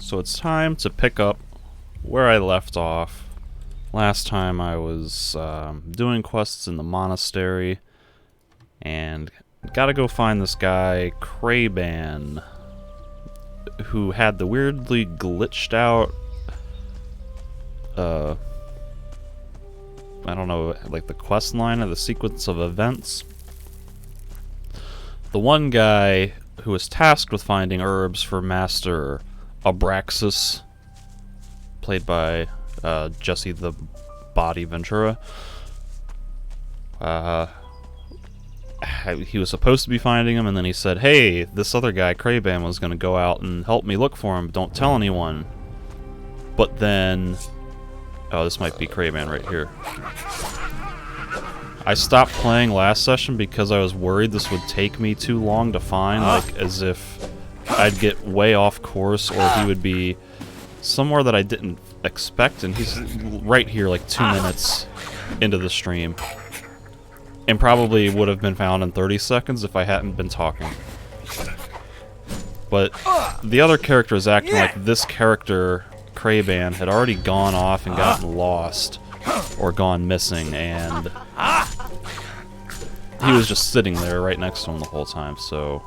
So it's time to pick up where I left off. Last time I was doing quests in the monastery, and gotta go find this guy, Kraban, who had the weirdly glitched out, I don't know, like the quest line or the sequence of events. The one guy who was tasked with finding herbs for Master Abraxas, played by Jesse the Body Ventura. He was supposed to be finding him, and then he said, hey, this other guy, Kraban, was going to go out and help me look for him, don't tell anyone. But then... oh, this might be Kraban right here. I stopped playing last session because I was worried this would take me too long to find, like as if I'd get way off course, or he would be somewhere that I didn't expect, and he's right here like 2 minutes into the stream. And probably would have been found in 30 seconds if I hadn't been talking. But the other character is acting like this character, Kraban, had already gone off and gotten lost, or gone missing, and he was just sitting there right next to him the whole time, so...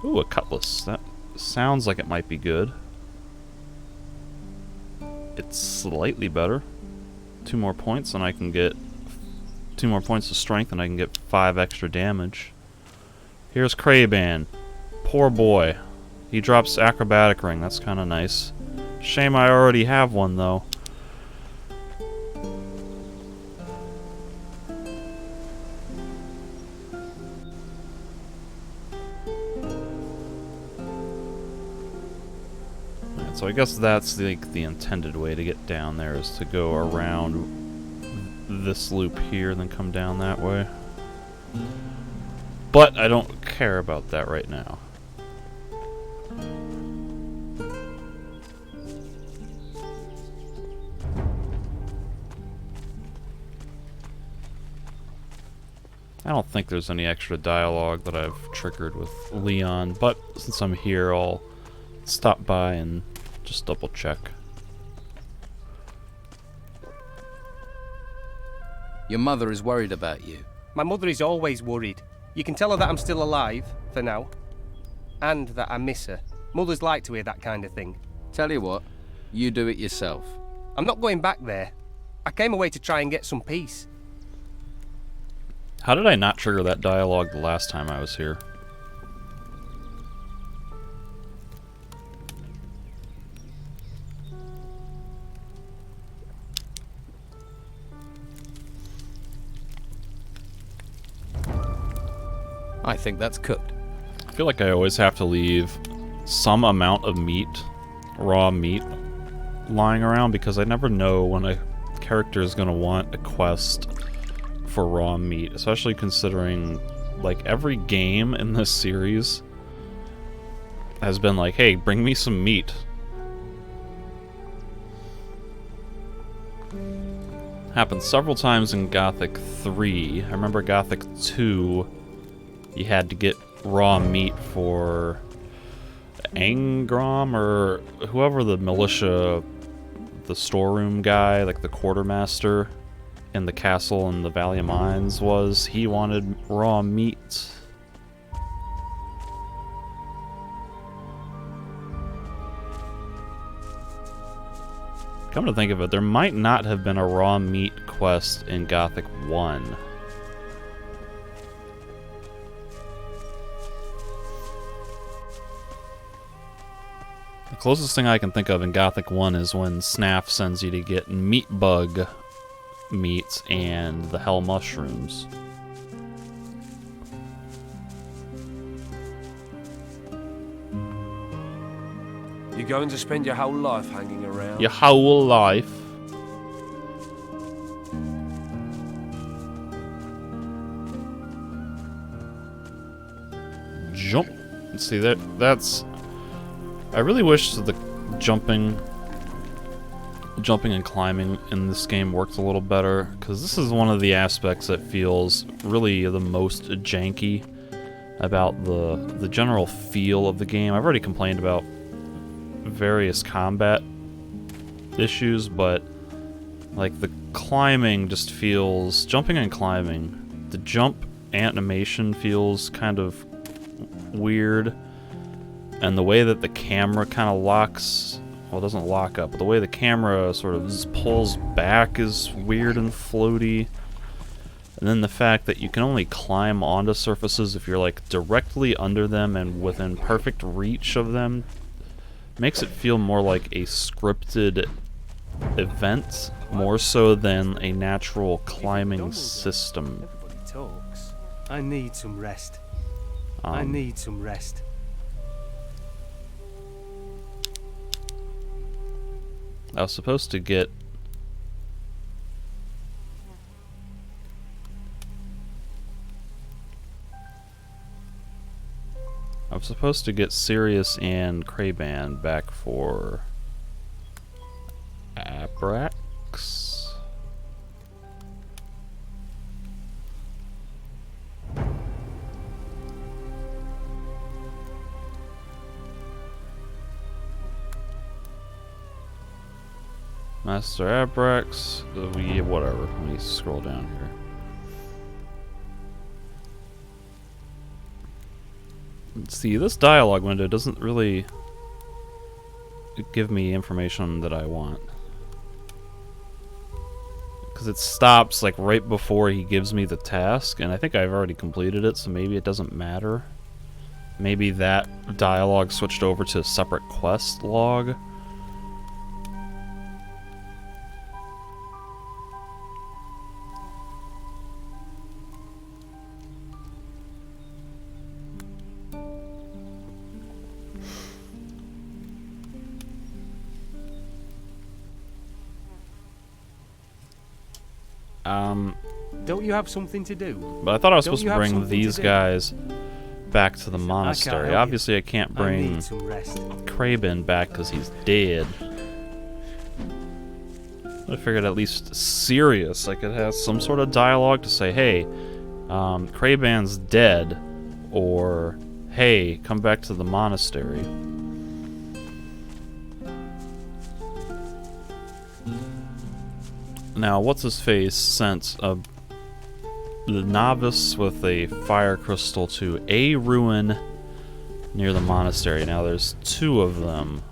ooh, a cutlass. That sounds like it might be good. It's slightly better. 2 more points and I can get... 2 more points of strength and I can get 5 extra damage. Here's Kraban. Poor boy. He drops acrobatic ring. That's kind of nice. Shame I already have one, though. So I guess that's the intended way to get down there, is to go around this loop here and then come down that way. But I don't care about that right now. I don't think there's any extra dialogue that I've triggered with Leon, but since I'm here, I'll stop by and just double check. Your mother is worried about you. My mother is always worried. You can tell her that I'm still alive, for now. And that I miss her. Mothers like to hear that kind of thing. Tell you what, you do it yourself. I'm not going back there. I came away to try and get some peace. How did I not trigger that dialogue the last time I was here? I think that's cooked. I feel like I always have to leave some amount of meat, raw meat, lying around, because I never know when a character is going to want a quest for raw meat, especially considering, like, every game in this series has been like, hey, bring me some meat. Happened several times in Gothic 3. I remember Gothic 2, you had to get raw meat for Angrom, or whoever the militia, the storeroom guy, like the quartermaster in the castle in the Valley of Mines was. He wanted raw meat. Come to think of it, there might not have been a raw meat quest in Gothic 1. The closest thing I can think of in Gothic 1 is when Snaf sends you to get meat bug meats and the hell mushrooms. You're going to spend your whole life hanging around? Your whole life? Jump. See, that's... I really wish the jumping and climbing in this game worked a little better, because this is one of the aspects that feels really the most janky about the general feel of the game. I've already complained about various combat issues, but like the climbing just feels, jumping and climbing, the jump animation feels kind of weird, and the way that the camera kind of locks, well, it doesn't lock up, but the way the camera sort of just pulls back is weird and floaty. And then the fact that you can only climb onto surfaces if you're like directly under them and within perfect reach of them makes it feel more like a scripted event, more so than a natural climbing system. Everybody talks. I need some rest. I need some rest. I was supposed to get Sirius and Kraban back for Abrax. Master Abrax, whatever. Let me scroll down here. Let's see, this dialogue window doesn't really give me information that I want. Because it stops like right before he gives me the task, and I think I've already completed it, so maybe it doesn't matter. Maybe that dialogue switched over to a separate quest log. Don't you have something to do? But I thought I was supposed to bring these guys back to the monastery. Obviously, I can't bring Kraban back because he's dead. I figured at least Sirius, like it has some sort of dialogue to say, hey, Kraban's dead, or hey, come back to the monastery. Now, what's his face sent the novice with a fire crystal to a ruin near the monastery. Now, there's two of them.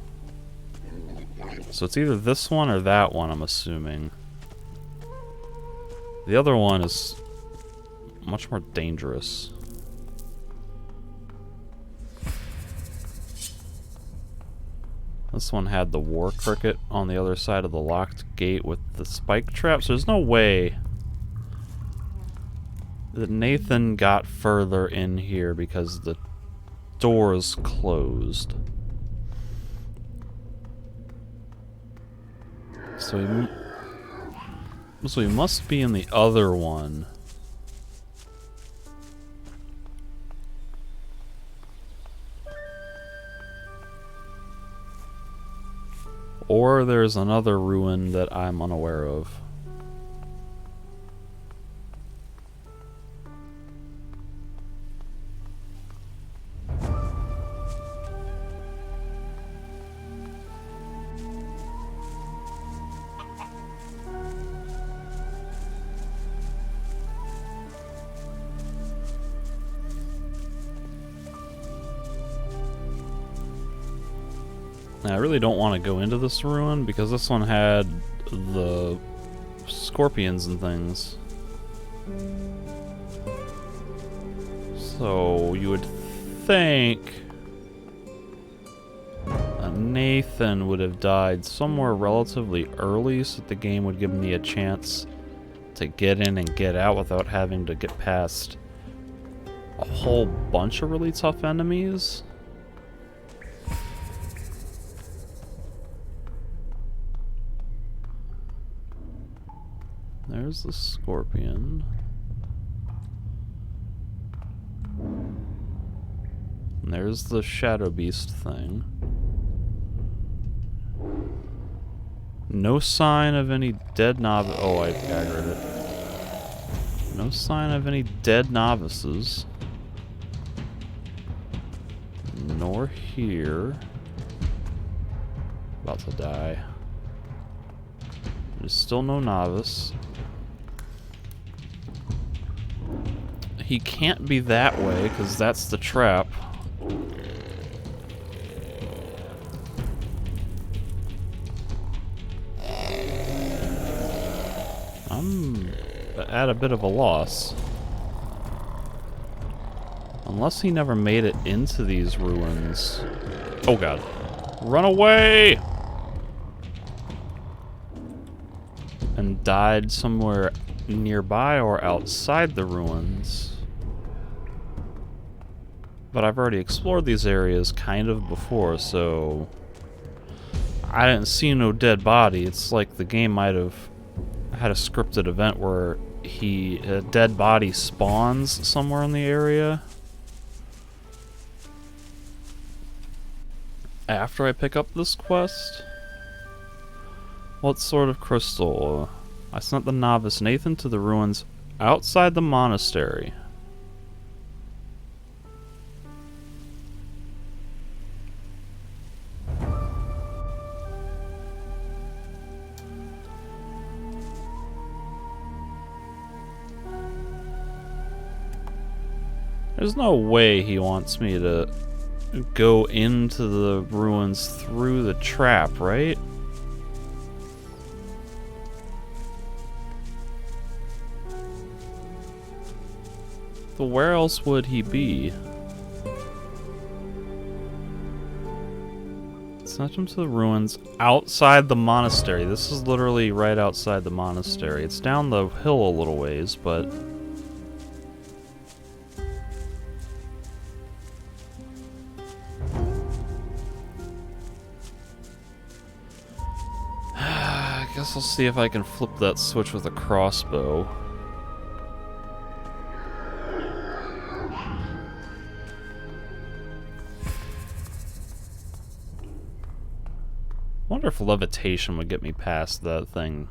So it's either this one or that one, I'm assuming. The other one is much more dangerous. This one had the war cricket on the other side of the locked gate with the spike traps. There's no way that Nathan got further in here because the door's closed. So he must be in the other one. Or there's another ruin that I'm unaware of. Now, I really don't want to go into this ruin because this one had the scorpions and things. So you would think Nathan would have died somewhere relatively early so that the game would give me a chance to get in and get out without having to get past a whole bunch of really tough enemies. There's the scorpion. And there's the shadow beast thing. No sign of any dead novice. Oh, I aggroed it. No sign of any dead novices. Nor here. about to die. There's still no novice. He can't be that way, because that's the trap. I'm at a bit of a loss. Unless he never made it into these ruins. Oh god. Run away! And died somewhere nearby or outside the ruins. But I've already explored these areas kind of before, so I didn't see no dead body. It's like the game might have had a scripted event where a dead body spawns somewhere in the area after I pick up this quest. What sort of crystal? I sent the novice Nathan to the ruins outside the monastery. There's no way he wants me to go into the ruins through the trap, right? So where else would he be? Sent him to the ruins outside the monastery. This is literally right outside the monastery. It's down the hill a little ways, but I guess I'll see if I can flip that switch with a crossbow. I wonder if levitation would get me past that thing.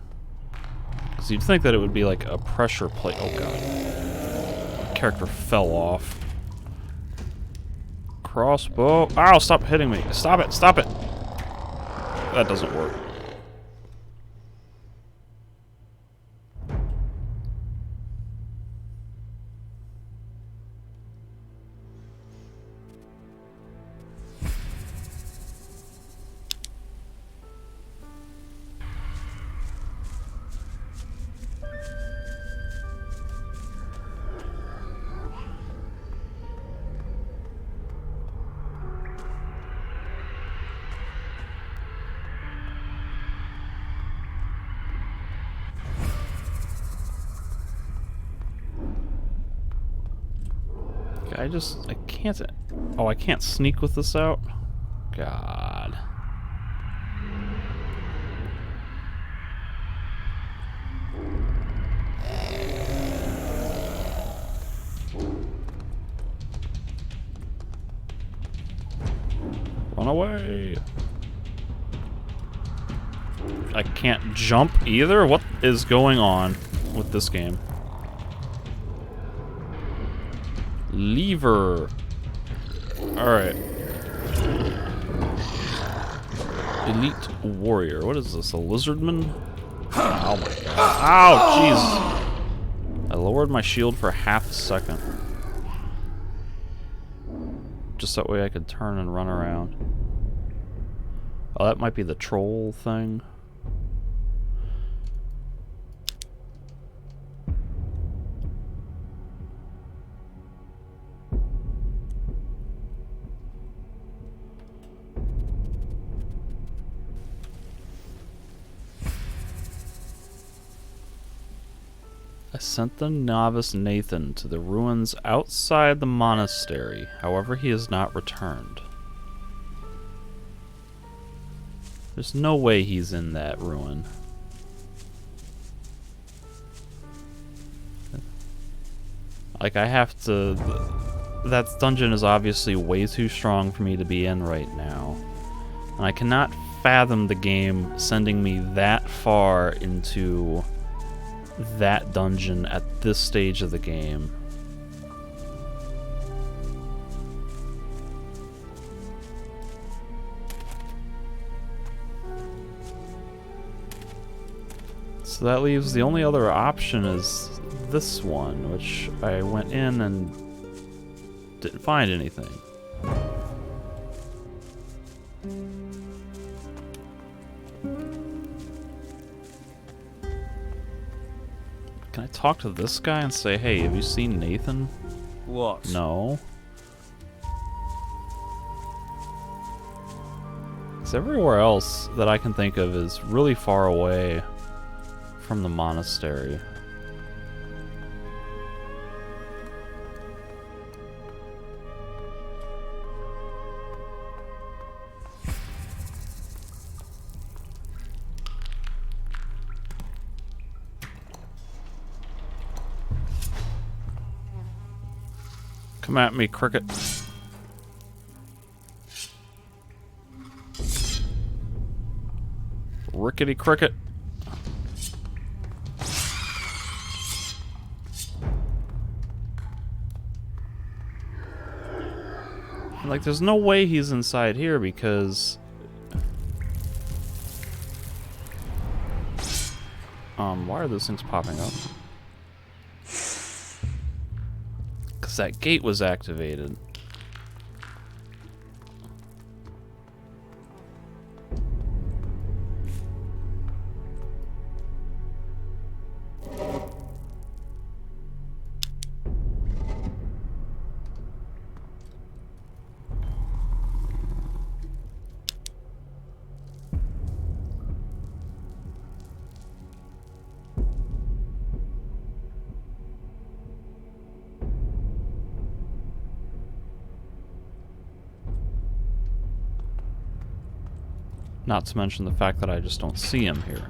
Because you'd think that it would be like a pressure plate. Oh god. My character fell off. Crossbow. Ow, stop hitting me. Stop it, stop it. That doesn't work. I can't, oh, I can't sneak with this out? God. Run away. I can't jump either? What is going on with this game? Lever. Alright. Elite warrior. What is this? A lizardman? Oh my god. Ow, jeez. I lowered my shield for half a second. Just that way I could turn and run around. Oh, that might be the troll thing. I sent the novice Nathan to the ruins outside the monastery. However, he has not returned. There's no way he's in that ruin. Like, I have to... That dungeon is obviously way too strong for me to be in right now. And I cannot fathom the game sending me that far into that dungeon at this stage of the game. So that leaves the only other option is this one, which I went in and didn't find anything. Can I talk to this guy and say, hey, have you seen Nathan? What? No. Because everywhere else that I can think of is really far away from the monastery. Come at me, cricket. Rickety cricket. Like, there's no way he's inside here because... why are those things popping up? Because that gate was activated. Not to mention the fact that I just don't see him here.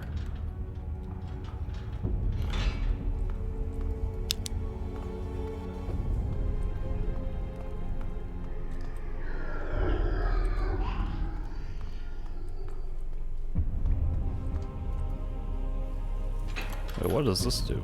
Wait, what does this do?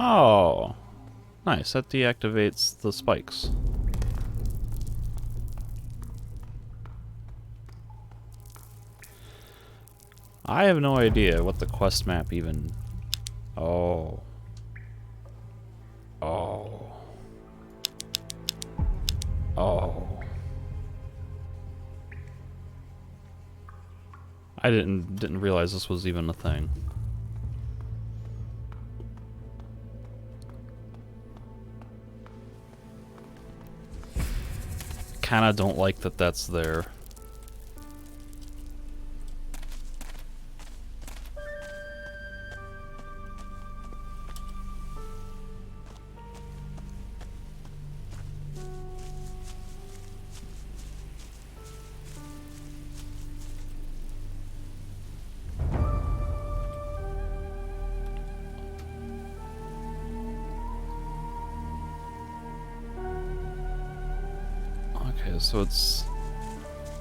Oh, nice. That deactivates the spikes. I have no idea what the quest map even... Oh. Oh. Oh. I didn't realize this was even a thing. Kinda don't like that that's there. So it's...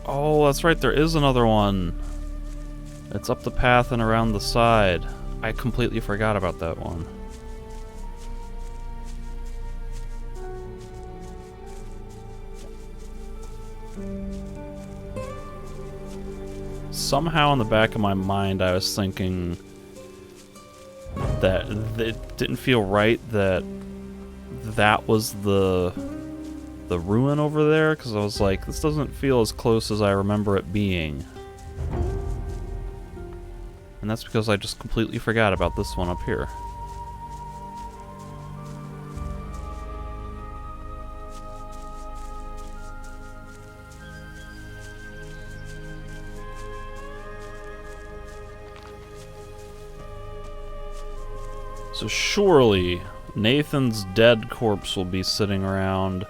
Oh, that's right, there is another one. It's up the path and around the side. I completely forgot about that one. Somehow in the back of my mind I was thinking that it didn't feel right that that was the ruin over there, because I was like, this doesn't feel as close as I remember it being. And that's because I just completely forgot about this one up here. So surely Nathan's dead corpse will be sitting around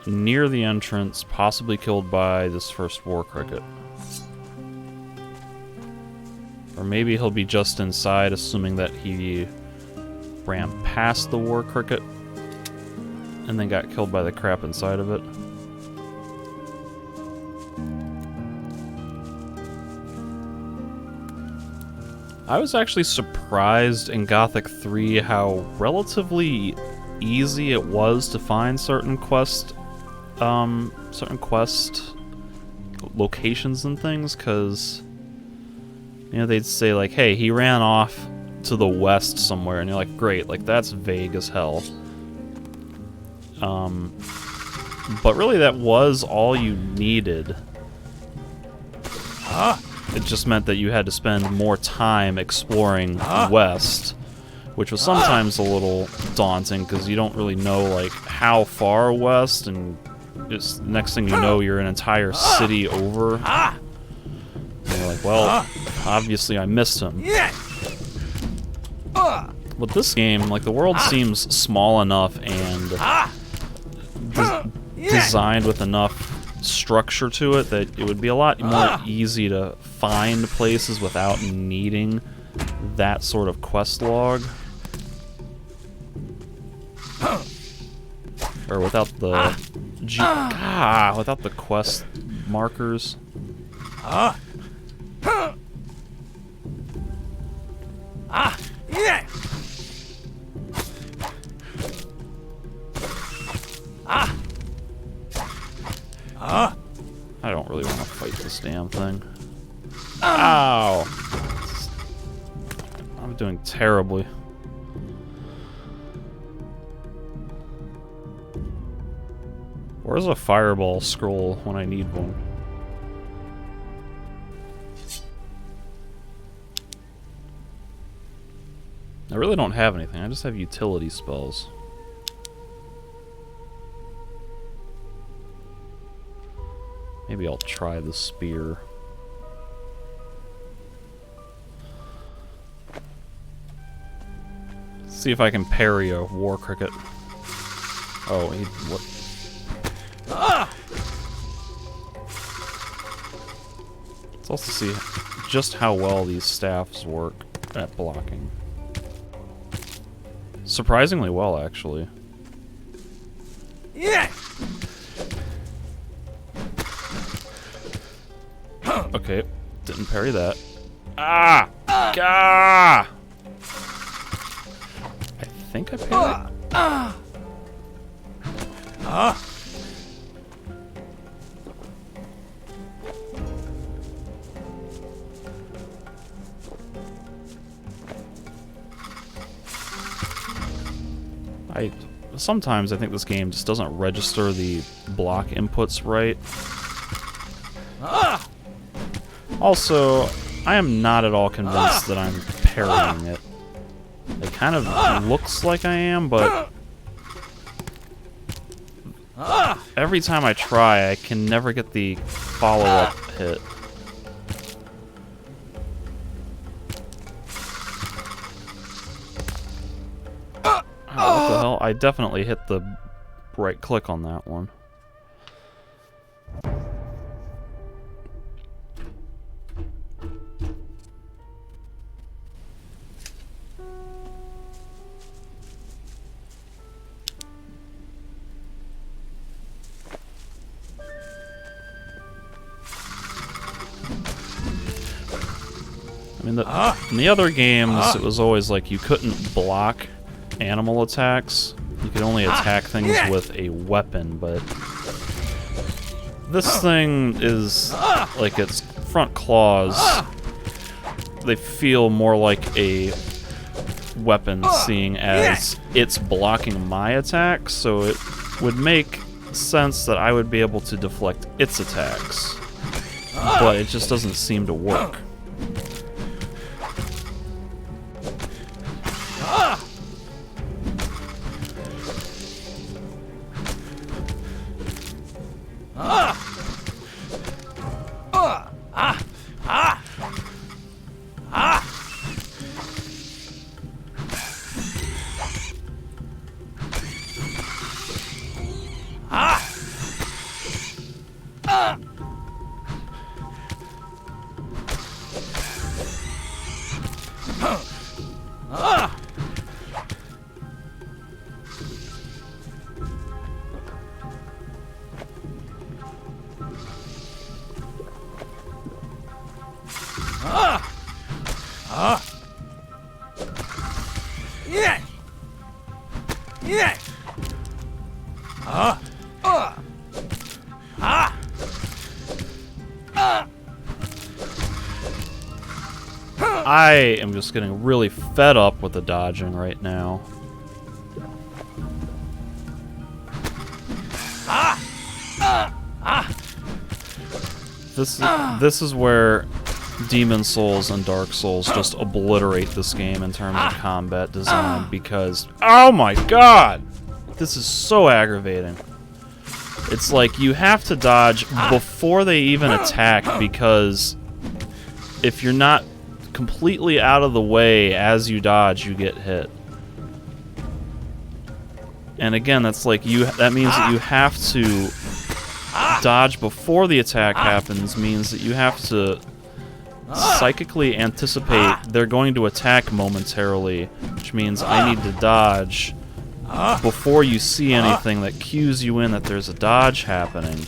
near the entrance, possibly killed by this first war cricket. Or maybe he'll be just inside, assuming that he ran past the war cricket and then got killed by the crap inside of it. I was actually surprised in Gothic 3 how relatively easy it was to find certain quest locations and things, because you know, they'd say like, hey, he ran off to the west somewhere, and you're like, great, like that's vague as hell. But really that was all you needed. It just meant that you had to spend more time exploring west, which was sometimes a little daunting because you don't really know like how far west, and it's, next thing you know, you're an entire city over. And you're like, well, obviously I missed him. With this game, like, the world seems small enough and designed with enough structure to it that it would be a lot more easy to find places without needing that sort of quest log. Or without the without the quest markers. I don't really want to fight this damn thing. Ow! I'm doing terribly. Where's a fireball scroll when I need one? I really don't have anything, I just have utility spells. Maybe I'll try the spear. See if I can parry a war cricket. Oh, he... what? Let's also see just how well these staffs work at blocking. Surprisingly well, actually. Okay, didn't parry that. Ah! Gah! I think I parried. Sometimes I think this game just doesn't register the block inputs right. Also, I am not at all convinced that I'm parrying it. It kind of looks like I am, but every time I try, I can never get the follow-up hit. Oh, what the hell? I definitely hit the right click on that one. I mean, in the other games, it was always like you couldn't block animal attacks. You could only attack things with a weapon, but this thing is like its front claws. They feel more like a weapon, seeing as it's blocking my attacks, so it would make sense that I would be able to deflect its attacks. But it just doesn't seem to work. I am just getting really fed up with the dodging right now. This is where Demon Souls and Dark Souls just obliterate this game in terms of combat design, because oh my god, this is so aggravating. It's like you have to dodge before they even attack, because if you're not completely out of the way as you dodge, you get hit. And again, that's like that means that you have to dodge before the attack happens, means that you have to psychically anticipate they're going to attack momentarily, which means I need to dodge before you see anything that cues you in that there's a dodge happening.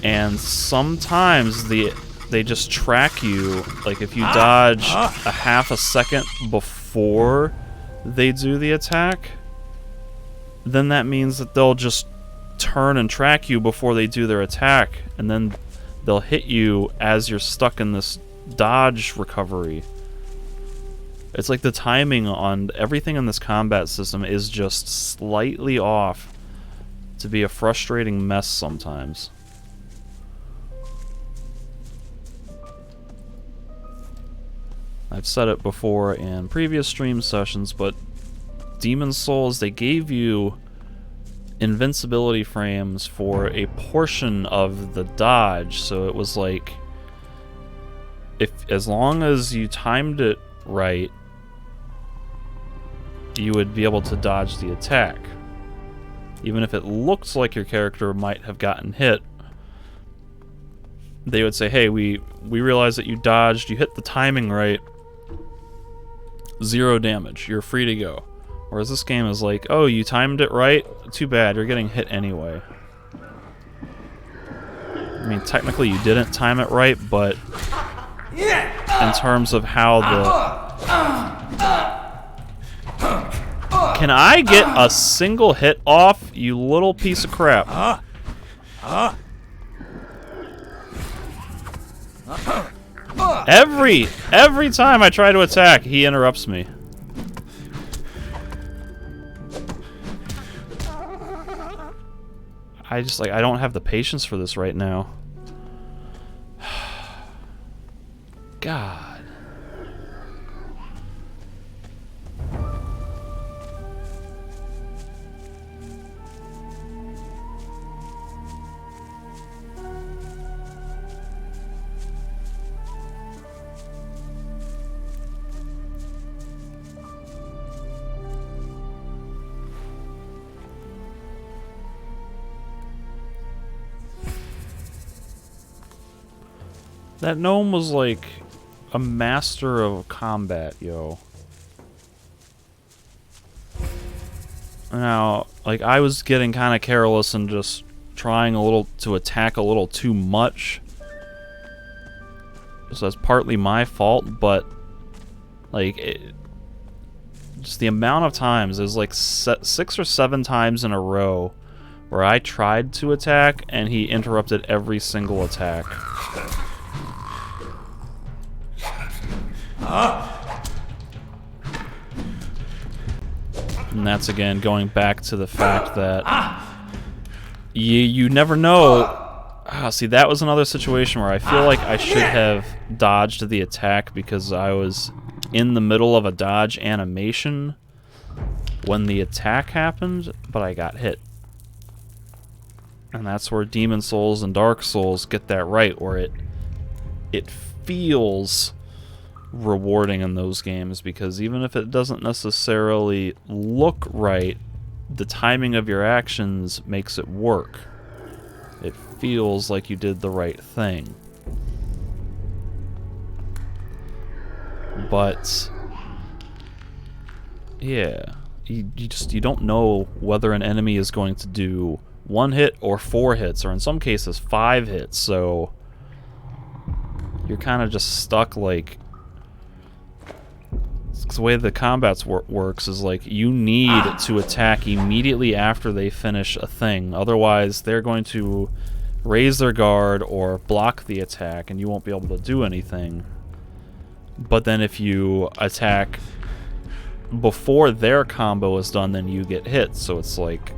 And sometimes they just track you. Like if you dodge a half a second before they do the attack, then that means that they'll just turn and track you before they do their attack, and then they'll hit you as you're stuck in this dodge recovery. It's like the timing on everything in this combat system is just slightly off to be a frustrating mess sometimes. I've said it before in previous stream sessions, but Demon Souls, they gave you invincibility frames for a portion of the dodge, so it was like, as long as you timed it right, you would be able to dodge the attack. Even if it looks like your character might have gotten hit, they would say, hey, we realize that you dodged, you hit the timing right, 0 damage, you're free to go. Whereas this game is like, oh, you timed it right? Too bad, you're getting hit anyway. I mean, technically you didn't time it right, but in terms of how Can I get a single hit off, you little piece of crap? Every time I try to attack, he interrupts me. I don't have the patience for this right now. God. That gnome was like a master of combat, yo. Now, like, I was getting kind of careless and just trying to attack a little too much. So that's partly my fault, but like, just the amount of times, there's like 6 or 7 times in a row where I tried to attack and he interrupted every single attack. And that's, again, going back to the fact that you never know. See, that was another situation where I feel like I should have dodged the attack because I was in the middle of a dodge animation when the attack happened, but I got hit. And that's where Demon Souls and Dark Souls get that right, where it feels rewarding in those games, because even if it doesn't necessarily look right, the timing of your actions makes it work. It feels like you did the right thing. But yeah, you don't know whether an enemy is going to do 1 hit or 4 hits, or in some cases 5 hits, so you're kind of just stuck. Like, the way the combats works is like you need to attack immediately after they finish a thing, otherwise they're going to raise their guard or block the attack and you won't be able to do anything. But then if you attack before their combo is done, then you get hit, so it's like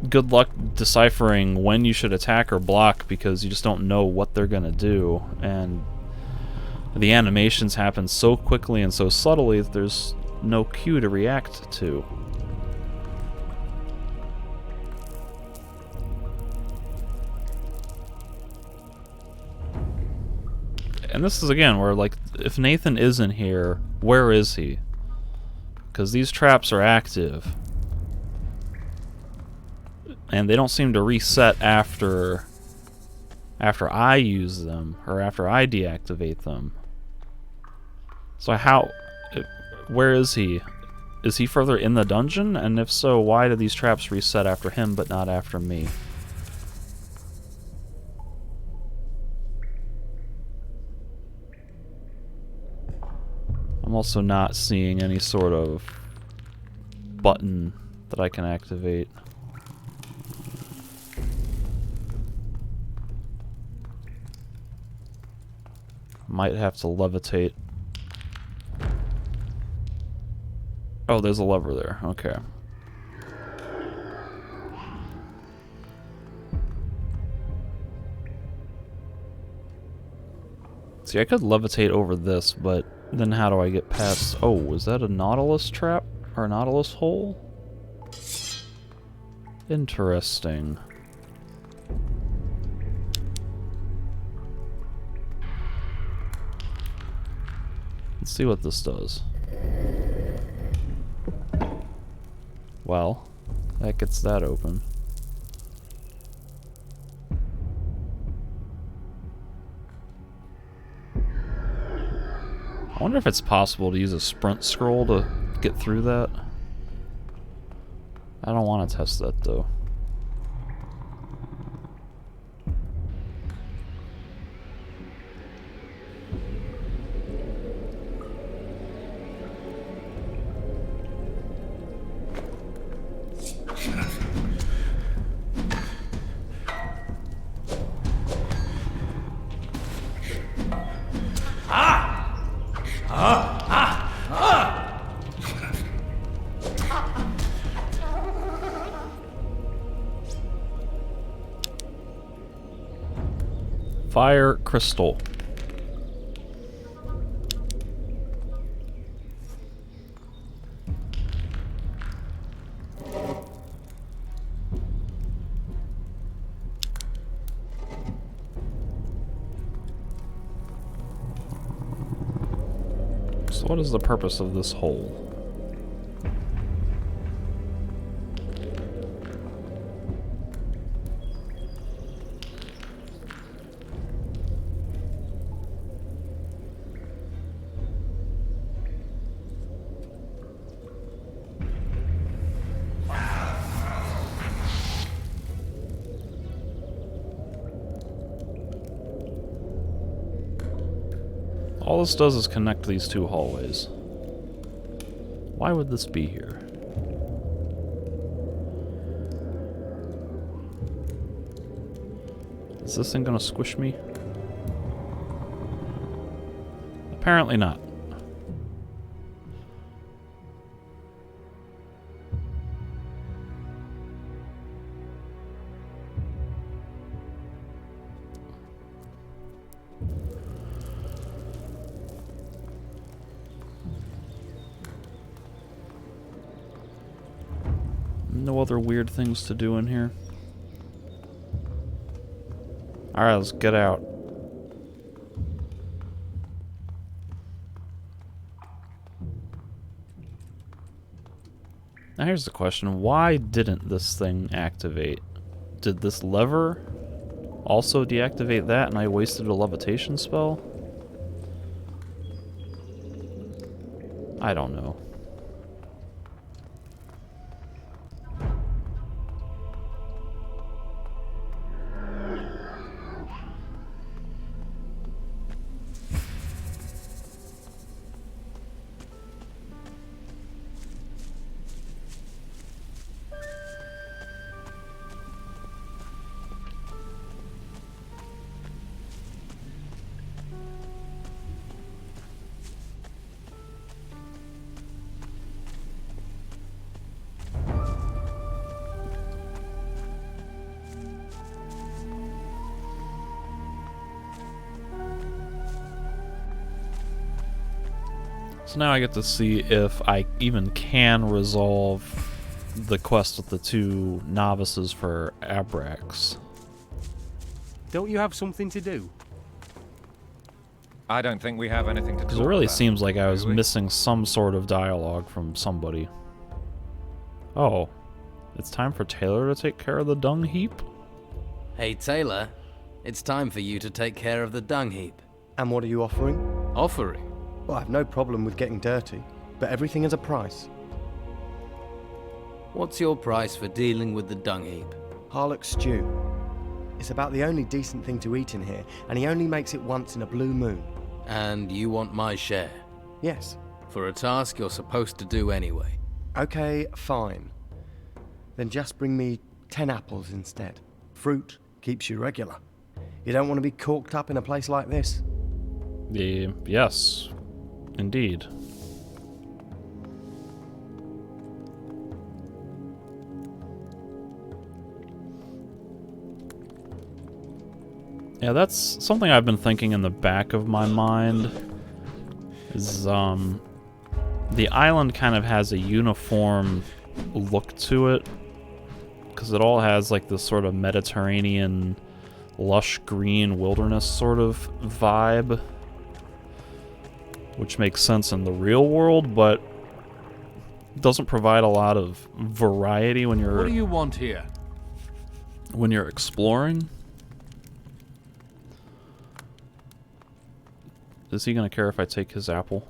good luck deciphering when you should attack or block, because you just don't know what they're gonna do, and the animations happen so quickly and so subtly that there's no cue to react to. And this is, again, where, like, if Nathan isn't here, where is he? Because these traps are active. And they don't seem to reset after I use them, or after I deactivate them. So where is he? Is he further in the dungeon? And if so, why do these traps reset after him but not after me? I'm also not seeing any sort of button that I can activate. Might have to levitate. Oh, there's a lever there. Okay. See, I could levitate over this, but then how do I get past... Oh, is that a Nautilus trap? Or a Nautilus hole? Interesting. Let's see what this does. Well, that gets that open. I wonder if it's possible to use a sprint scroll to get through that. I don't want to test that, though. Fire crystal. So what is the purpose of this hole? All this does is connect these two hallways. Why would this be here? Is this thing gonna squish me? Apparently not. No other weird things to do in here. Alright, let's get out. Now here's the question, why didn't this thing activate? Did this lever also deactivate that and I wasted a levitation spell? I don't know. So now I get to see if I even can resolve the quest with the 2 novices for Abrax. Don't you have something to do? I don't think we have anything to talk Because it really about, seems like I was do we? missing some sort of dialogue from somebody. Oh, it's time for Taylor to take care of the dung heap? Hey, Taylor, it's time for you to take care of the dung heap. And what are you offering? Offering? Well, I have no problem with getting dirty, but everything has a price. What's your price for dealing with the dung heap? Harlock stew. It's about the only decent thing to eat in here, and he only makes it once in a blue moon. And you want my share? Yes. For a task you're supposed to do anyway. Okay, fine. Then just bring me 10 apples instead. Fruit keeps you regular. You don't want to be corked up in a place like this. Yes, indeed. Yeah, that's something I've been thinking in the back of my mind. Is, the island kind of has a uniform look to it. Because it all has, like, this sort of Mediterranean, lush green wilderness sort of vibe. Which makes sense in the real world, but doesn't provide a lot of variety when you're... What do you want here? When you're exploring. Is he gonna care if I take his apple?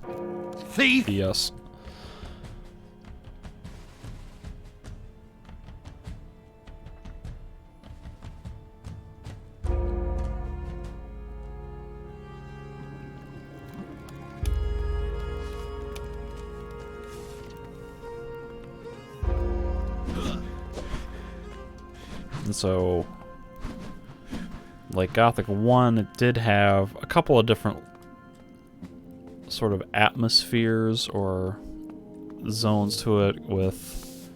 Thief! Yes. And so, like Gothic 1, it did have a couple of different sort of atmospheres or zones to it, with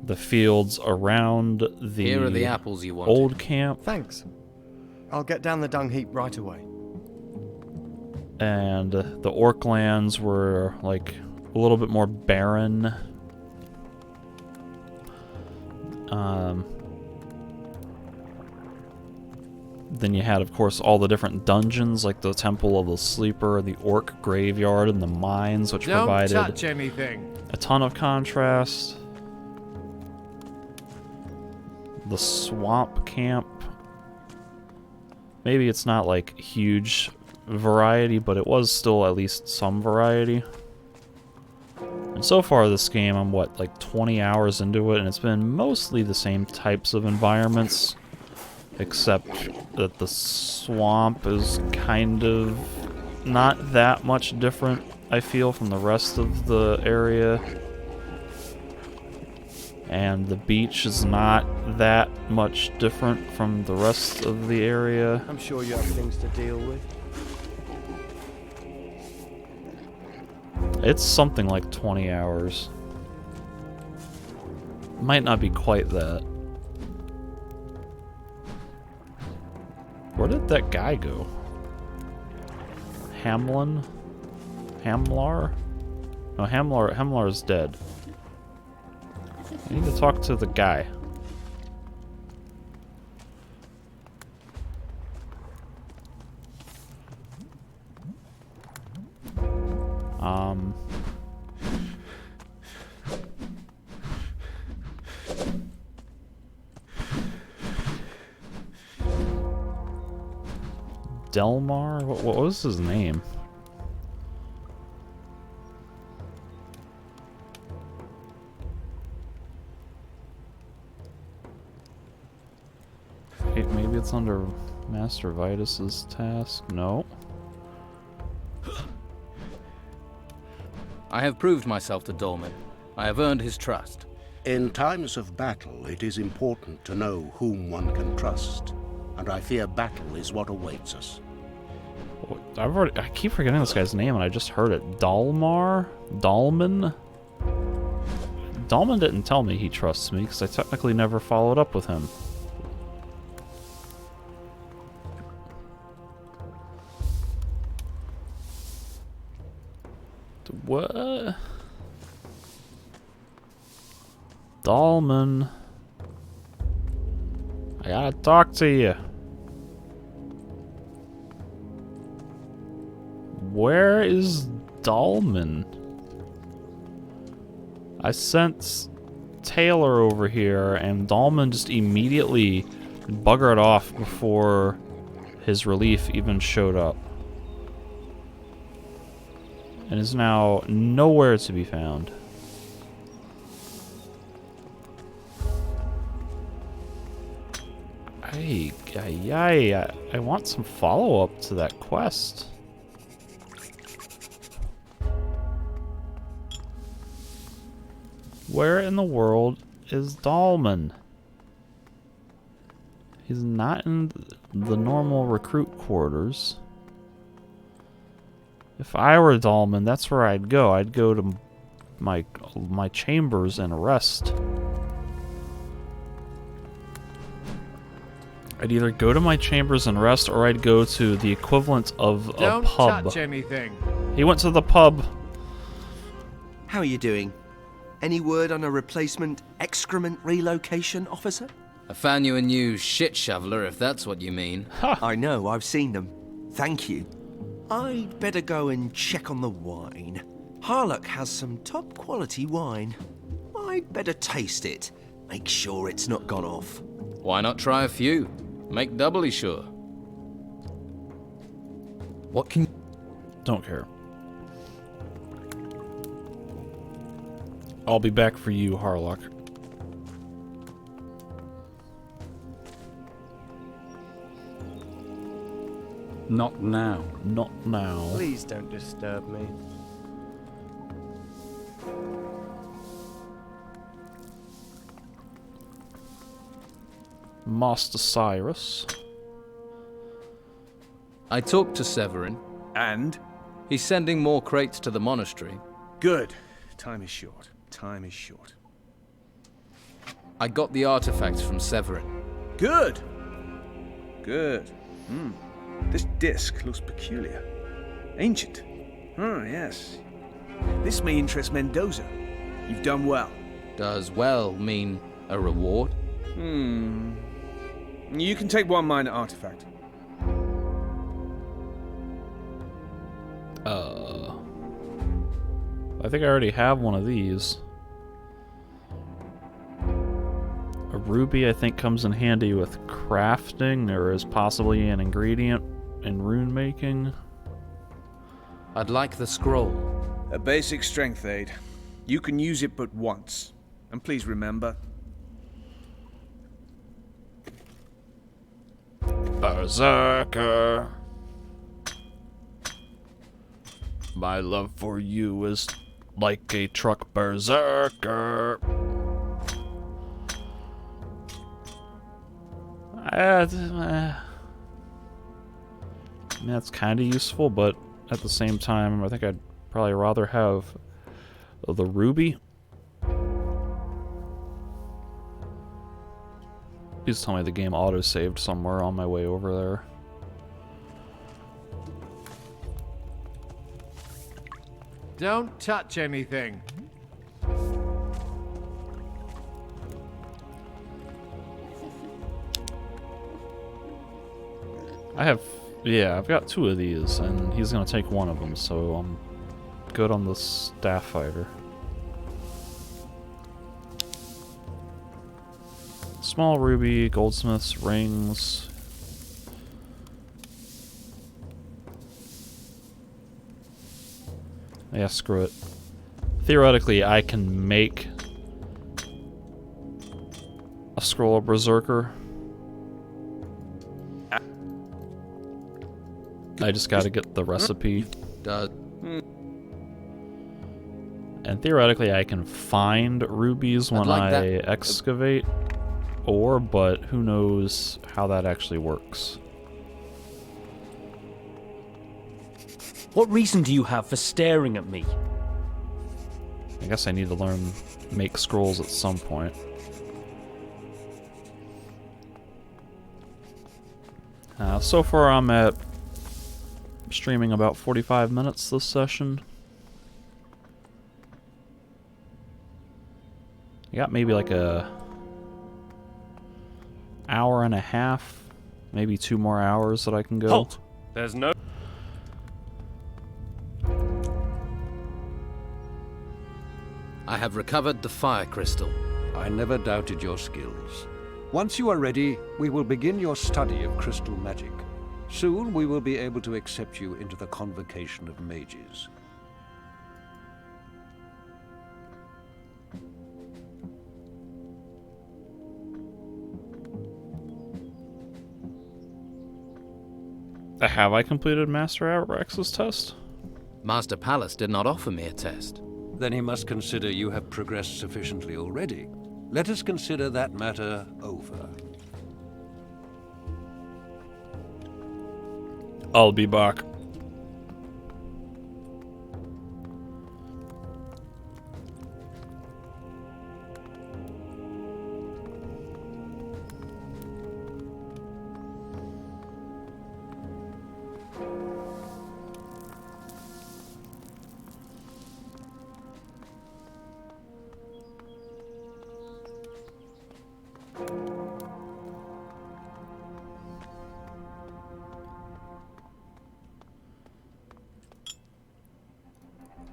the fields around the, Here are the apples you wanted. old camp, Thanks. I'll get down the dung heap right away. and the orc lands were like a little bit more barren. Then you had, of course, all the different dungeons, like the Temple of the Sleeper, the Orc Graveyard, and the mines, which Don't provided touch anything. a ton of contrast. The Swamp Camp. Maybe it's not, like, huge variety, but it was still at least some variety. And so far this game, I'm, what, like 20 hours into it, and it's been mostly the same types of environments. Except that the swamp is kind of not that much different, I feel, from the rest of the area. And the beach is not that much different from the rest of the area. I'm sure you have things to deal with. It's something like 20 hours. Might not be quite that. Where did that guy go? Hamlin? Hamlar? No, Hamlar is dead. I need to talk to the guy. Delmar? What was his name? Wait, maybe it's under Master Vitus's task? No. I have proved myself to Dolmen. I have earned his trust. In times of battle, it is important to know whom one can trust. And I fear battle is what awaits us. I keep forgetting this guy's name and I just heard it. Dalmar? Dalman? Dalman didn't tell me he trusts me because I technically never followed up with him. What? Dalman. I gotta talk to you. Where is Dalman? I sent Taylor over here and Dalman just immediately buggered off before his relief even showed up. And is now nowhere to be found. I want some follow-up to that quest. Where in the world is Dalman? He's not in the normal recruit quarters. If I were Dalman, that's where I'd go. I'd go to my chambers and rest. I'd either go to my chambers and rest, or I'd go to the equivalent of a Don't pub. touch anything. He went to the pub. How are you doing? Any word on a replacement excrement relocation officer? I found you a new shit shoveler, if that's what you mean. I know, I've seen them. Thank you. I'd better go and check on the wine. Harlock has some top quality wine. I'd better taste it. Make sure it's not gone off. Why not try a few? Make doubly sure. What can... Don't care. I'll be back for you, Harlock. Not now. Not now. Please don't disturb me. Master Cyrus. I talked to Severin. And? He's sending more crates to the monastery. Good. Time is short. Time is short. I got the artifacts from Severin. Good. Good. This disc looks peculiar. Ancient. Oh, yes. This may interest Mendoza. You've done well. Does well mean a reward? You can take one minor artifact. I think I already have one of these. A ruby, I think, comes in handy with crafting, or is possibly an ingredient in rune making. I'd like the scroll. A basic strength aid. You can use it but once. And please remember... Berserker. My love for you is like a truck berserker. I mean, that's kind of useful, but at the same time, I think I'd probably rather have the ruby. Please tell me the game auto-saved somewhere on my way over there. Don't touch anything. Yeah, I've got 2 of these, and he's gonna take 1 of them, so I'm good on the staff fighter. Small ruby, goldsmiths, rings. Yeah, screw it. Theoretically, I can make a scroll of Berserker. I just gotta get the recipe. And theoretically, I can find rubies when I excavate ore, but who knows how that actually works. What reason do you have for staring at me? I guess I need to learn make scrolls at some point. So far I'm at streaming about 45 minutes this session. I got maybe like a hour and a half, maybe 2 more hours that I can go. Halt! There's no... I have recovered the fire crystal. I never doubted your skills. Once you are ready, we will begin your study of crystal magic. Soon we will be able to accept you into the Convocation of Mages. Have I completed Master Arax's test? Master Palace did not offer me a test. Then he must consider you have progressed sufficiently already. Let us consider that matter over. I'll be back.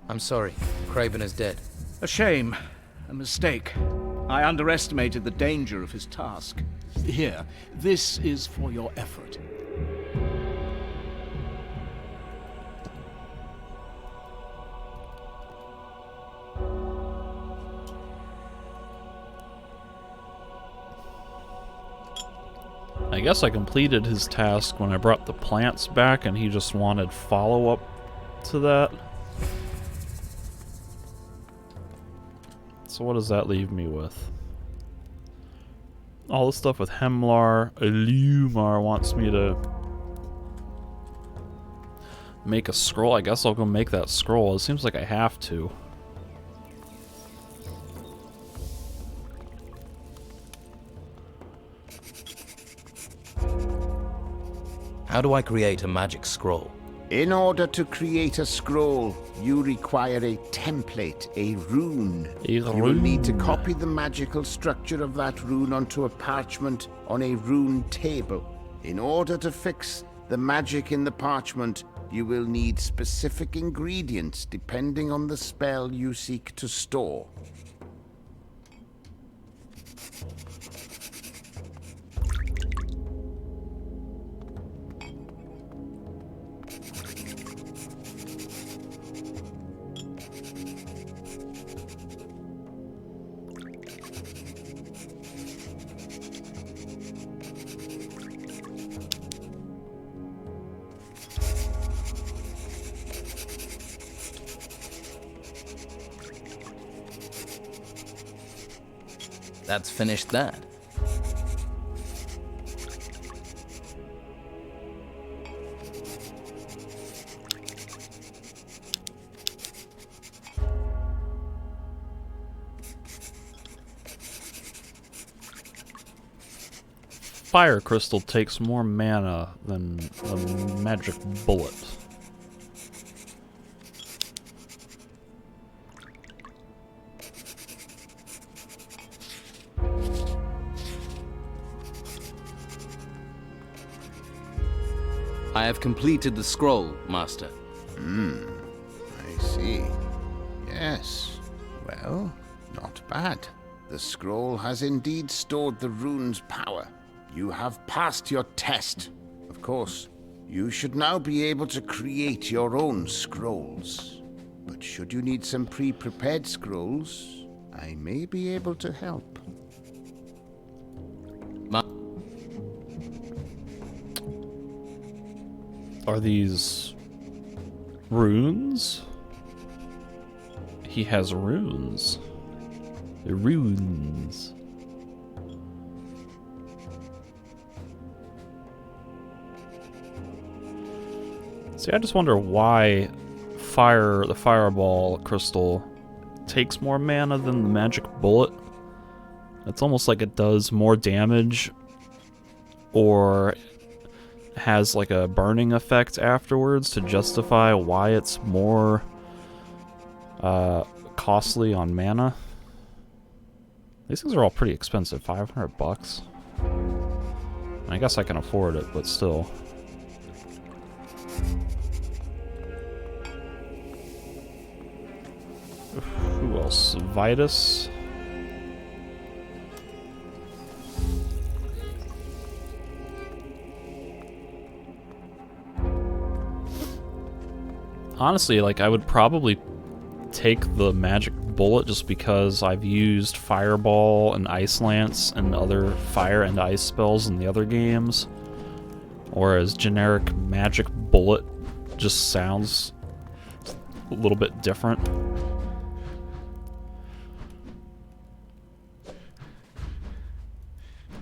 I'm sorry. Craven is dead. A shame. A mistake. I underestimated the danger of his task. Here, this is for your effort. I guess I completed his task when I brought the plants back and he just wanted follow-up to that. So what does that leave me with? All the stuff with Hemlar. Illumar wants me to make a scroll. I guess I'll go make that scroll. It seems like I have to. How do I create a magic scroll? In order to create a scroll, you require a template, a rune. You will need to copy the magical structure of that rune onto a parchment on a rune table. In order to fix the magic in the parchment, you will need specific ingredients depending on the spell you seek to store. That's finished that. Fire crystal takes more mana than a magic bullet. I have completed the scroll, Master. I see. Yes. Well, not bad. The scroll has indeed stored the rune's power. You have passed your test. Of course, you should now be able to create your own scrolls. But should you need some pre-prepared scrolls, I may be able to help. Are these runes? He has runes. The runes. See, I just wonder why the fireball crystal takes more mana than the magic bullet. It's almost like it does more damage or has like a burning effect afterwards to justify why it's more costly on mana. These things are all pretty expensive, $500. I guess I can afford it, but still. Who else? Vitus. Honestly, like, I would probably take the magic bullet just because I've used Fireball and Ice Lance and other fire and ice spells in the other games. Whereas generic magic bullet just sounds a little bit different.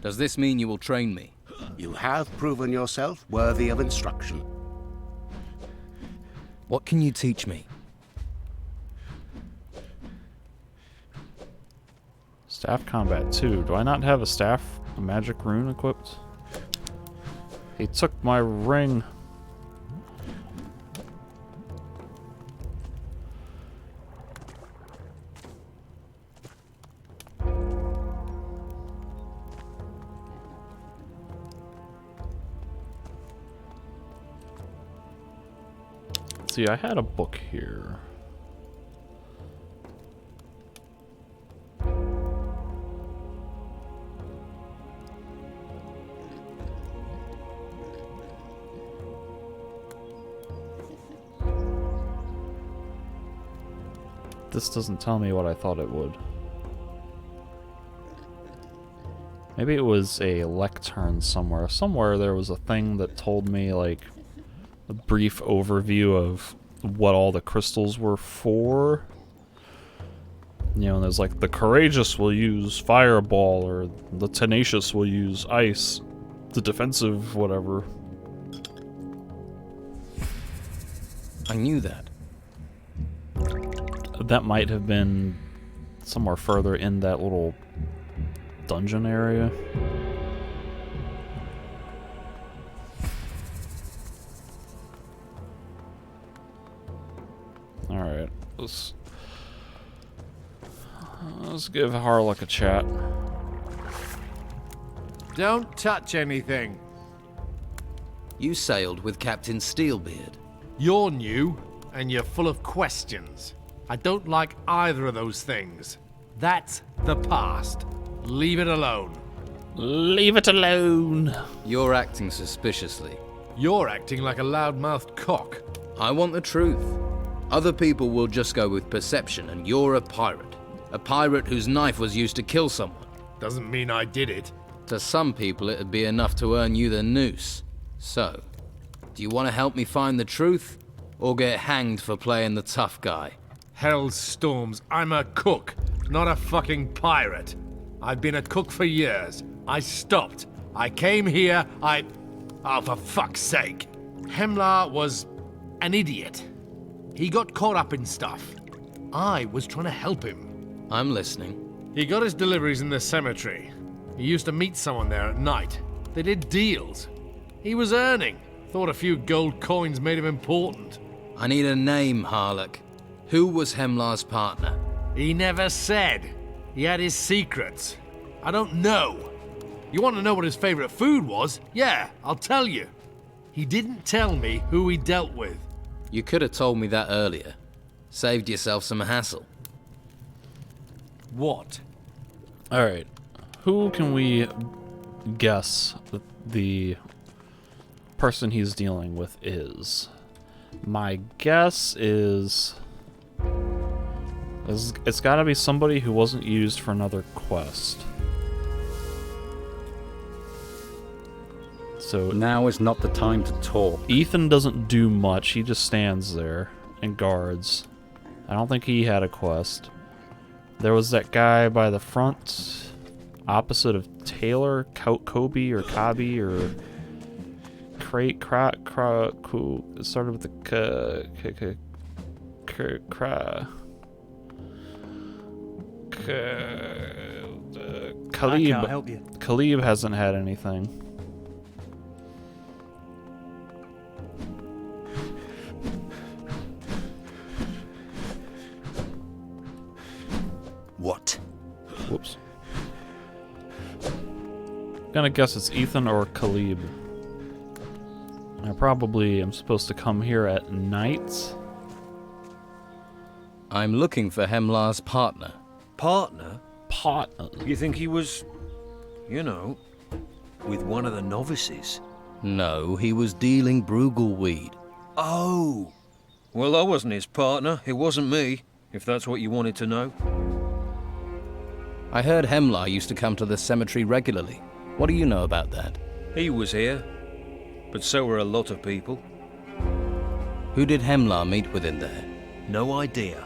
Does this mean you will train me? You have proven yourself worthy of instruction. What can you teach me? Staff combat 2. Do I not have a magic rune equipped? He took my ring. See, I had a book here. This doesn't tell me what I thought it would. Maybe it was a lectern somewhere. Somewhere there was a thing that told me, like, a brief overview of what all the crystals were for. You know, and there's like, the courageous will use fireball, or the tenacious will use ice, the defensive whatever. I knew that. That might have been somewhere further in that little dungeon area. Alright, let's give Harlock a chat. Don't touch anything. You sailed with Captain Steelbeard. You're new, and you're full of questions. I don't like either of those things. That's the past. Leave it alone. Leave it alone. You're acting suspiciously. You're acting like a loud-mouthed cock. I want the truth. Other people will just go with perception, and you're a pirate. A pirate whose knife was used to kill someone. Doesn't mean I did it. To some people, it'd be enough to earn you the noose. So, do you want to help me find the truth, or get hanged for playing the tough guy? Hell's storms, I'm a cook, not a fucking pirate. I've been a cook for years. I stopped. I came here, Oh, for fuck's sake. Hemlar was an idiot. He got caught up in stuff. I was trying to help him. I'm listening. He got his deliveries in the cemetery. He used to meet someone there at night. They did deals. He was earning. Thought a few gold coins made him important. I need a name, Harlock. Who was Hemlar's partner? He never said. He had his secrets. I don't know. You want to know what his favorite food was? Yeah, I'll tell you. He didn't tell me who he dealt with. You could have told me that earlier. Saved yourself some hassle. What? Alright. Who can we guess that the person he's dealing with is? My guess is it's gotta be somebody who wasn't used for another quest. So now is not the time to talk. Ethan doesn't do much, he just stands there and guards. I don't think he had a quest. There was that guy by the front, opposite of Taylor, Kobe or Kabi or it started with the I can't help you. Khalib hasn't had anything. What? Whoops. I'm gonna guess it's Ethan or Khalib. I probably am supposed to come here at night. I'm looking for Hemlar's partner. Partner? Partner? You think he was, you know, with one of the novices? No, he was dealing Brugal weed. Oh! Well, I wasn't his partner. It wasn't me, if that's what you wanted to know. I heard Hemlar used to come to the cemetery regularly. What do you know about that? He was here, but so were a lot of people. Who did Hemlar meet with in there? No idea.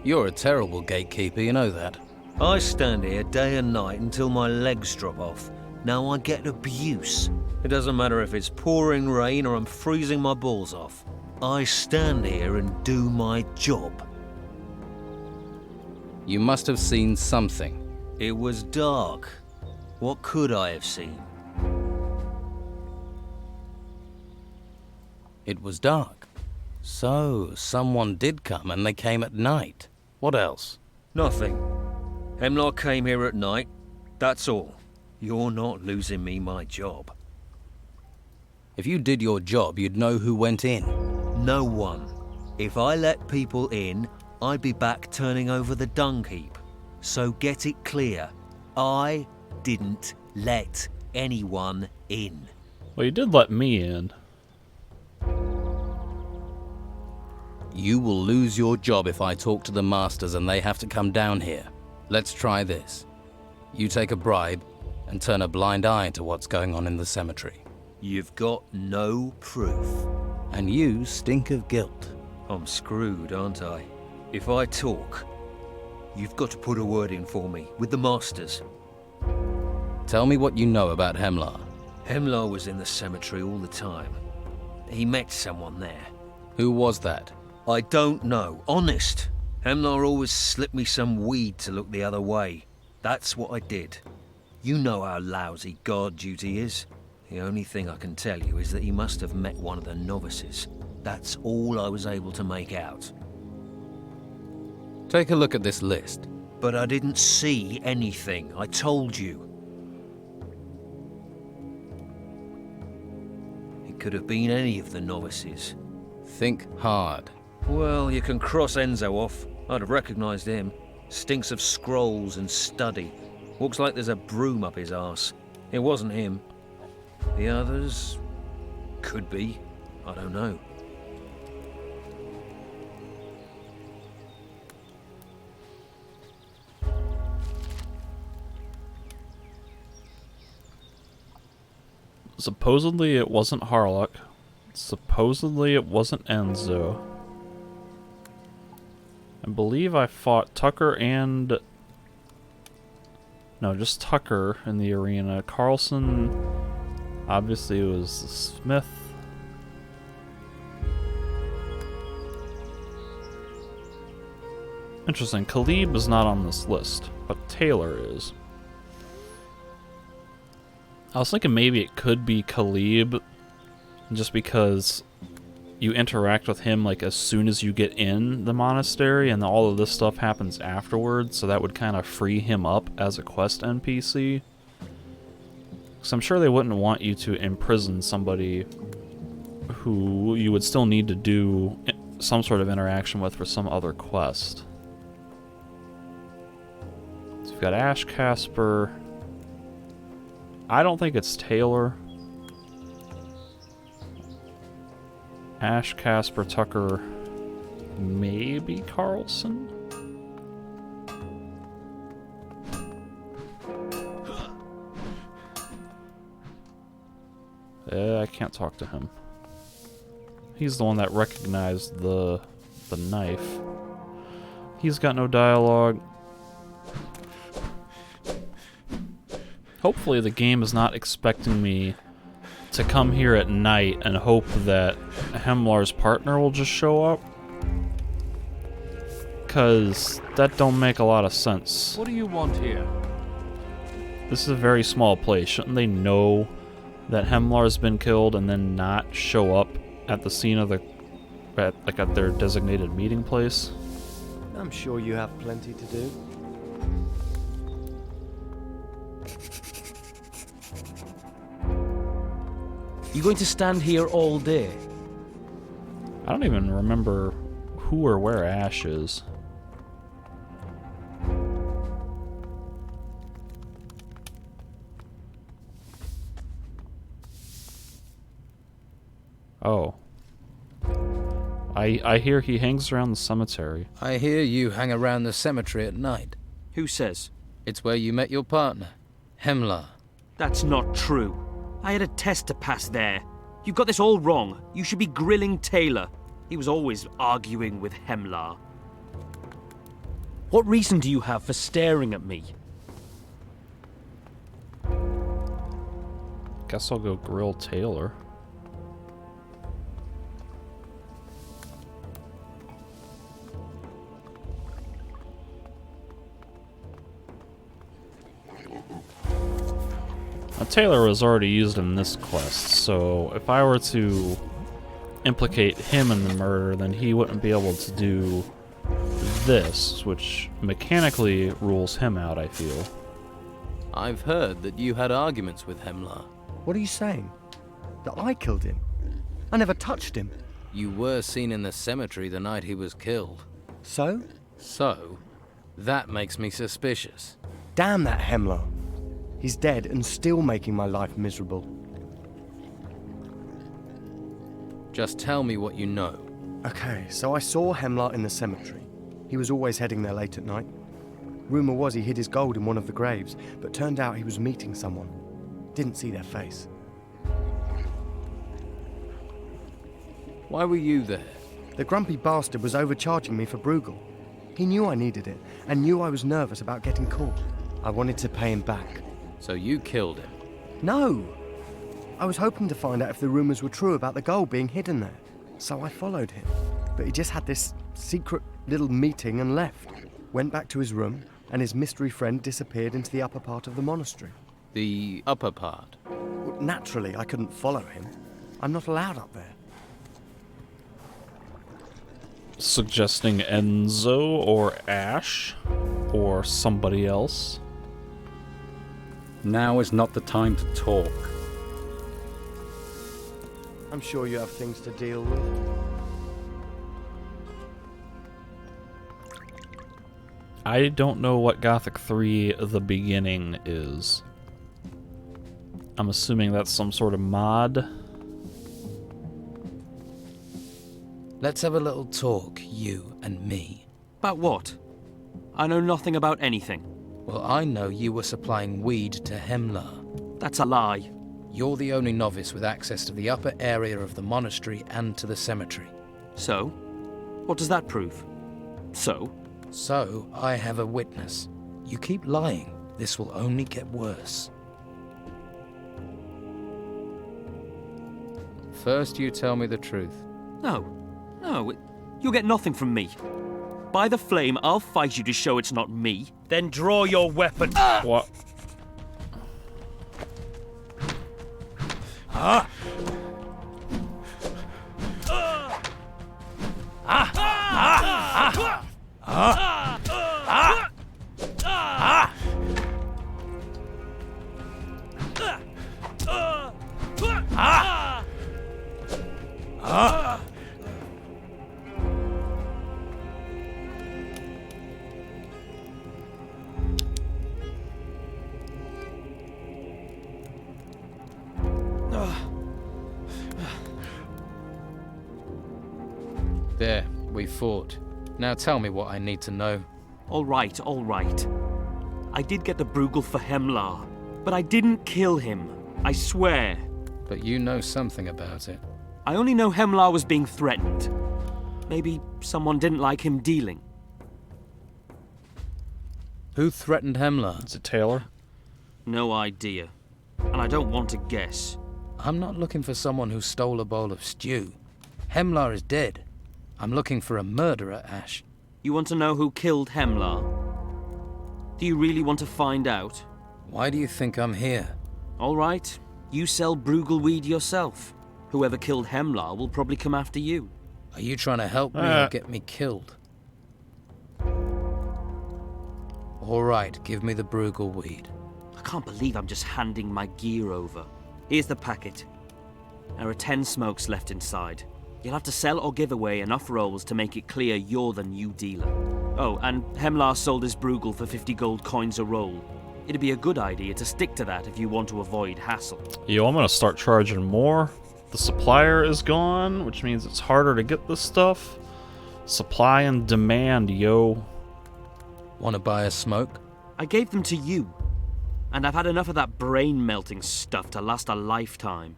You're a terrible gatekeeper, you know that. I stand here day and night until my legs drop off. Now I get abuse. It doesn't matter if it's pouring rain or I'm freezing my balls off. I stand here and do my job. You must have seen something. It was dark. What could I have seen? It was dark. So, someone did come and they came at night. What else? Nothing. Hemlar came here at night. That's all. You're not losing me my job. If you did your job, you'd know who went in. No one. If I let people in, I'd be back turning over the dung heap. So get it clear. I didn't let anyone in. Well, you did let me in. You will lose your job if I talk to the masters and they have to come down here. Let's try this. You take a bribe and turn a blind eye to what's going on in the cemetery. You've got no proof. And you stink of guilt. I'm screwed, aren't I? If I talk, you've got to put a word in for me with the masters. Tell me what you know about Hemlar. Hemlar was in the cemetery all the time. He met someone there. Who was that? I don't know, honest. Hemlar always slipped me some weed to look the other way. That's what I did. You know how lousy guard duty is. The only thing I can tell you is that he must have met one of the novices. That's all I was able to make out. Take a look at this list. But I didn't see anything, I told you. It could have been any of the novices. Think hard. Well, you can cross Enzo off. I'd have recognised him. Stinks of scrolls and study. Looks like there's a broom up his arse. It wasn't him. The others... could be. I don't know. Supposedly it wasn't Harlock. Supposedly it wasn't Enzo. I believe I fought Tucker and... no, just Tucker in the arena. Carlson, obviously it was Smith. Interesting, Khalib is not on this list, but Taylor is. I was thinking maybe it could be Khalib, just because you interact with him like as soon as you get in the monastery, and all of this stuff happens afterwards, so that would kind of free him up as a quest NPC. Because I'm sure they wouldn't want you to imprison somebody who you would still need to do some sort of interaction with for some other quest. So you've got Ash Casper. I don't think it's Taylor. Ash, Casper, Tucker, maybe Carlson? I can't talk to him. He's the one that recognized the knife. He's got no dialogue. Hopefully the game is not expecting me to come here at night and hope that Hemlar's partner will just show up. Because that don't make a lot of sense. What do you want here? This is a very small place. Shouldn't they know that Hemlar's been killed and then not show up at the scene of at their designated meeting place? I'm sure you have plenty to do. You going to stand here all day? I don't even remember who or where Ash is. Oh. I hear he hangs around the cemetery. I hear you hang around the cemetery at night. Who says? It's where you met your partner, Hemlar. That's not true. I had a test to pass there. You've got this all wrong. You should be grilling Taylor. He was always arguing with Hemlar. What reason do you have for staring at me? Guess I'll go grill Taylor. Now, Taylor was already used in this quest, so if I were to implicate him in the murder, then he wouldn't be able to do this, which mechanically rules him out, I feel. I've heard that you had arguments with Hemlar. What are you saying? That I killed him? I never touched him. You were seen in the cemetery the night he was killed. So? So, that makes me suspicious. Damn that Hemlar. He's dead and still making my life miserable. Just tell me what you know. Okay, so I saw Hemlar in the cemetery. He was always heading there late at night. Rumour was he hid his gold in one of the graves, but turned out he was meeting someone. Didn't see their face. Why were you there? The grumpy bastard was overcharging me for Bruegel. He knew I needed it, and knew I was nervous about getting caught. I wanted to pay him back. So you killed him? No! I was hoping to find out if the rumours were true about the gold being hidden there. So I followed him. But he just had this secret little meeting and left. Went back to his room, and his mystery friend disappeared into the upper part of the monastery. The upper part? Well, naturally, I couldn't follow him. I'm not allowed up there. Suggesting Enzo or Ash or somebody else. Now is not the time to talk. I'm sure you have things to deal with. I don't know what Gothic 3 The Beginning is. I'm assuming that's some sort of mod. Let's have a little talk, you and me. About what? I know nothing about anything. Well, I know you were supplying weed to Hemlar. That's a lie. You're the only novice with access to the upper area of the monastery and to the cemetery. So? What does that prove? So? So, I have a witness. You keep lying, this will only get worse. First, you tell me the truth. No. You'll get nothing from me. By the flame, I'll fight you to show it's not me. Then draw your weapon. What? There, we fought. Now tell me what I need to know. All right. I did get the Bruegel for Hemlar, but I didn't kill him. I swear. But you know something about it. I only know Hemlar was being threatened. Maybe someone didn't like him dealing. Who threatened Hemlar? Is it Taylor? No idea. And I don't want to guess. I'm not looking for someone who stole a bowl of stew. Hemlar is dead. I'm looking for a murderer, Ash. You want to know who killed Hemlar? Do you really want to find out? Why do you think I'm here? All right. You sell Bruegel weed yourself. Whoever killed Hemlar will probably come after you. Are you trying to help me or get me killed? All right, give me the Bruegel weed. I can't believe I'm just handing my gear over. Here's the packet. There are 10 smokes left inside. You'll have to sell or give away enough rolls to make it clear you're the new dealer. Oh, and Hemlar sold his Bruegel for 50 gold coins a roll. It'd be a good idea to stick to that if you want to avoid hassle. Yo, I'm gonna start charging more. The supplier is gone, which means it's harder to get this stuff. Supply and demand, yo. Want to buy a smoke? I gave them to you. And I've had enough of that brain-melting stuff to last a lifetime.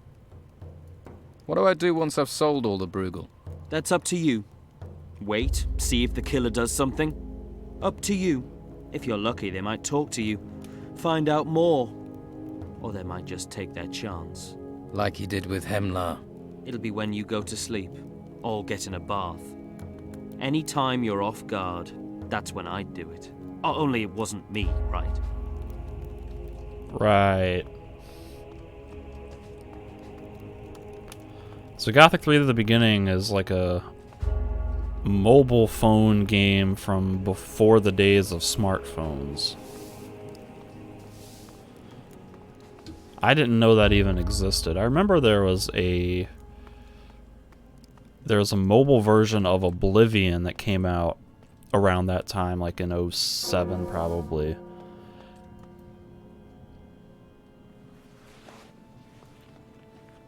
What do I do once I've sold all the Bruegel? That's up to you. Wait, see if the killer does something. Up to you. If you're lucky, they might talk to you. Find out more. Or they might just take their chance. Like you did with Hemlar. It'll be when you go to sleep. Or get in a bath. Any time you're off guard, that's when I'd do it. Only it wasn't me, right? Right. So Gothic 3 at the beginning is like a mobile phone game from before the days of smartphones. I didn't know that even existed. I remember there was a mobile version of Oblivion that came out around that time, like in 07 probably.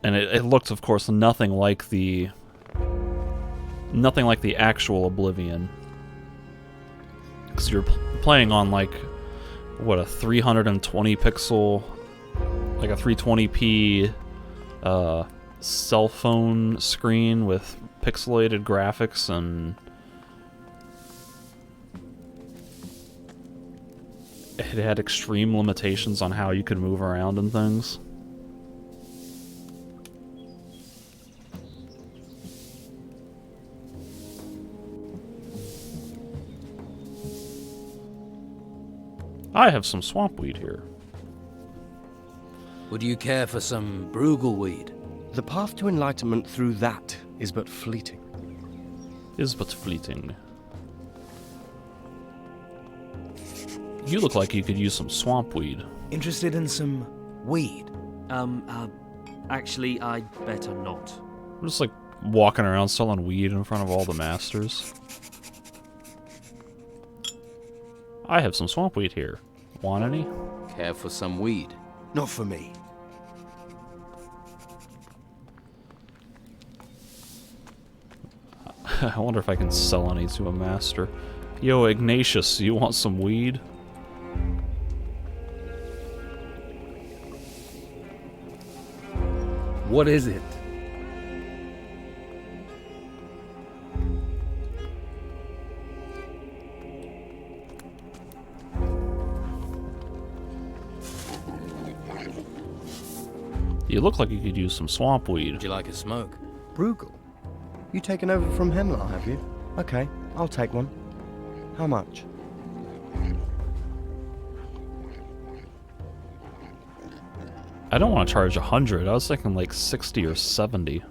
And it looked, of course, nothing like the actual Oblivion, because you're playing on like what, a 320 pixel, like a 320p cell phone screen with pixelated graphics, and it had extreme limitations on how you could move around and things. I have some swamp weed here. Would you care for some Bruegel weed? The path to enlightenment through that is but fleeting. Is but fleeting. You look like you could use some swamp weed. Interested in some weed? Actually, I'd better not. I'm just like walking around selling weed in front of all the masters. I have some swamp weed here. Want any? Care for some weed? Not for me. I wonder if I can sell any to a master. Yo, Ignatius, you want some weed? What is it? You look like you could use some swamp weed. Would you like a smoke? Bruegel? You taken over from Hemlar, have you? Okay, I'll take one. How much? I don't want to charge 100. I was thinking like 60 or 70.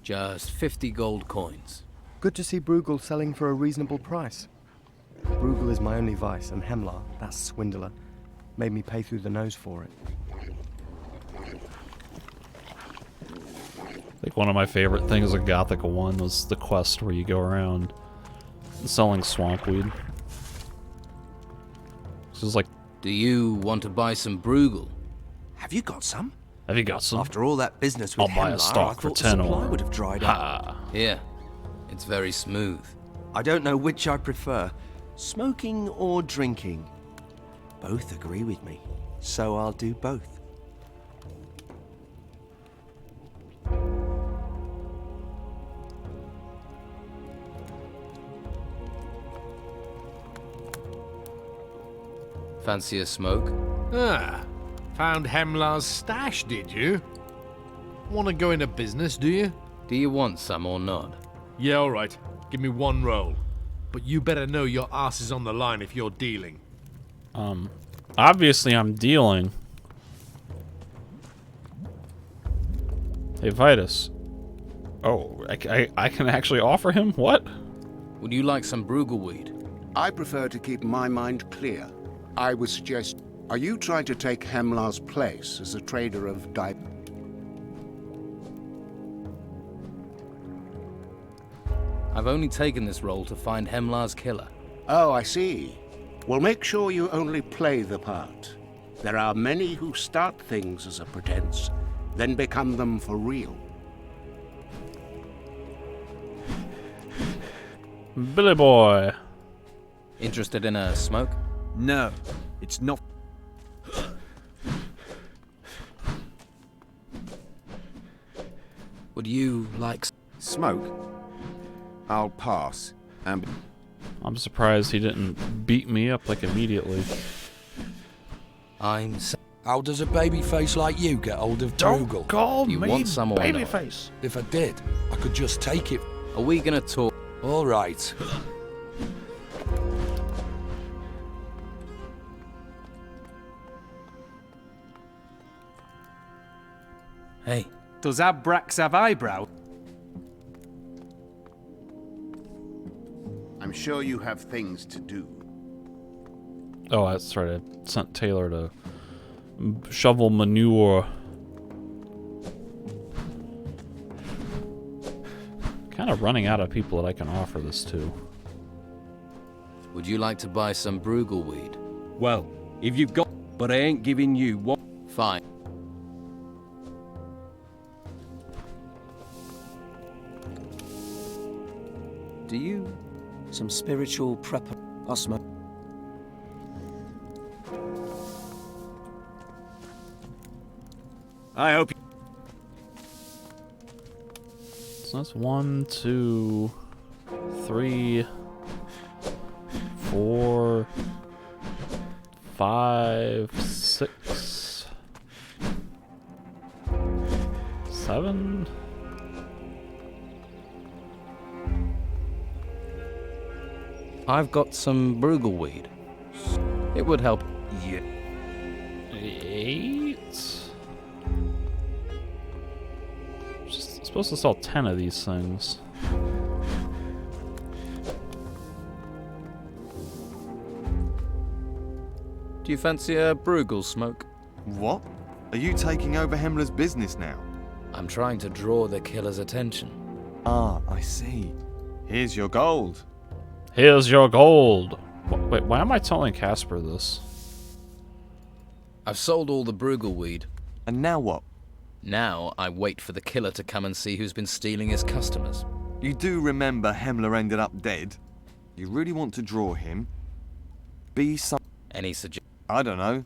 Just 50 gold coins. Good to see Bruegel selling for a reasonable price. Bruegel is my only vice, and Hemlar, that swindler, made me pay through the nose for it. I think one of my favorite things of Gothic 1 was the quest where you go around selling swamp weed. This is like... Do you want to buy some Bruegel? Have you got some? Have you got some? After all that business with I'll buy a Hemlar, stock I for thought 10 the supply or... would have dried up. Here. It's very smooth. I don't know which I prefer, smoking or drinking. Both agree with me, so I'll do both. Fancy a smoke? Ah, found Hemlar's stash, did you? Want to go into business, do you? Do you want some or not? Yeah, all right. Give me one roll. But you better know your ass is on the line if you're dealing. Obviously I'm dealing. Hey, Vitus. Oh, I can actually offer him? What? Would you like some Brugelweed? I prefer to keep my mind clear. I would suggest... Are you trying to take Hemlar's place as a trader of I've only taken this role to find Hemlar's killer. Oh, I see. Well, make sure you only play the part. There are many who start things as a pretense, then become them for real. Billy boy. Interested in a smoke? No, it's not. Would you like smoke? I'll pass. I'm surprised he didn't beat me up like immediately. How does a babyface like you get hold of Bruegel? Don't call you me want some or babyface. If I did, I could just take it. Are we gonna talk? All right. Hey. Does Abrax have eyebrow? I'm sure you have things to do. Oh, that's right. I sent Taylor to shovel manure. Kind of running out of people that I can offer this to. Would you like to buy some Brugelweed? Well, if you've got... But I ain't giving you what... Fine. Do you... some spiritual prepper... Osmo? I hope you... So that's 1, 2, 3, 4, 5, 6, 7. I've got some Brugelweed. It would help. Yeah. 8. Just supposed to sell 10 of these things. Do you fancy a Bruegel smoke? What? Are you taking over Hemlar's business now? I'm trying to draw the killer's attention. Ah, I see. Here's your gold. Here's your gold. Wait, why am I telling Casper this? I've sold all the Brugelweed. And now what? Now I wait for the killer to come and see who's been stealing his customers. You do remember Hemlar ended up dead? You really want to draw him? Be some... Any suggestions? I don't know.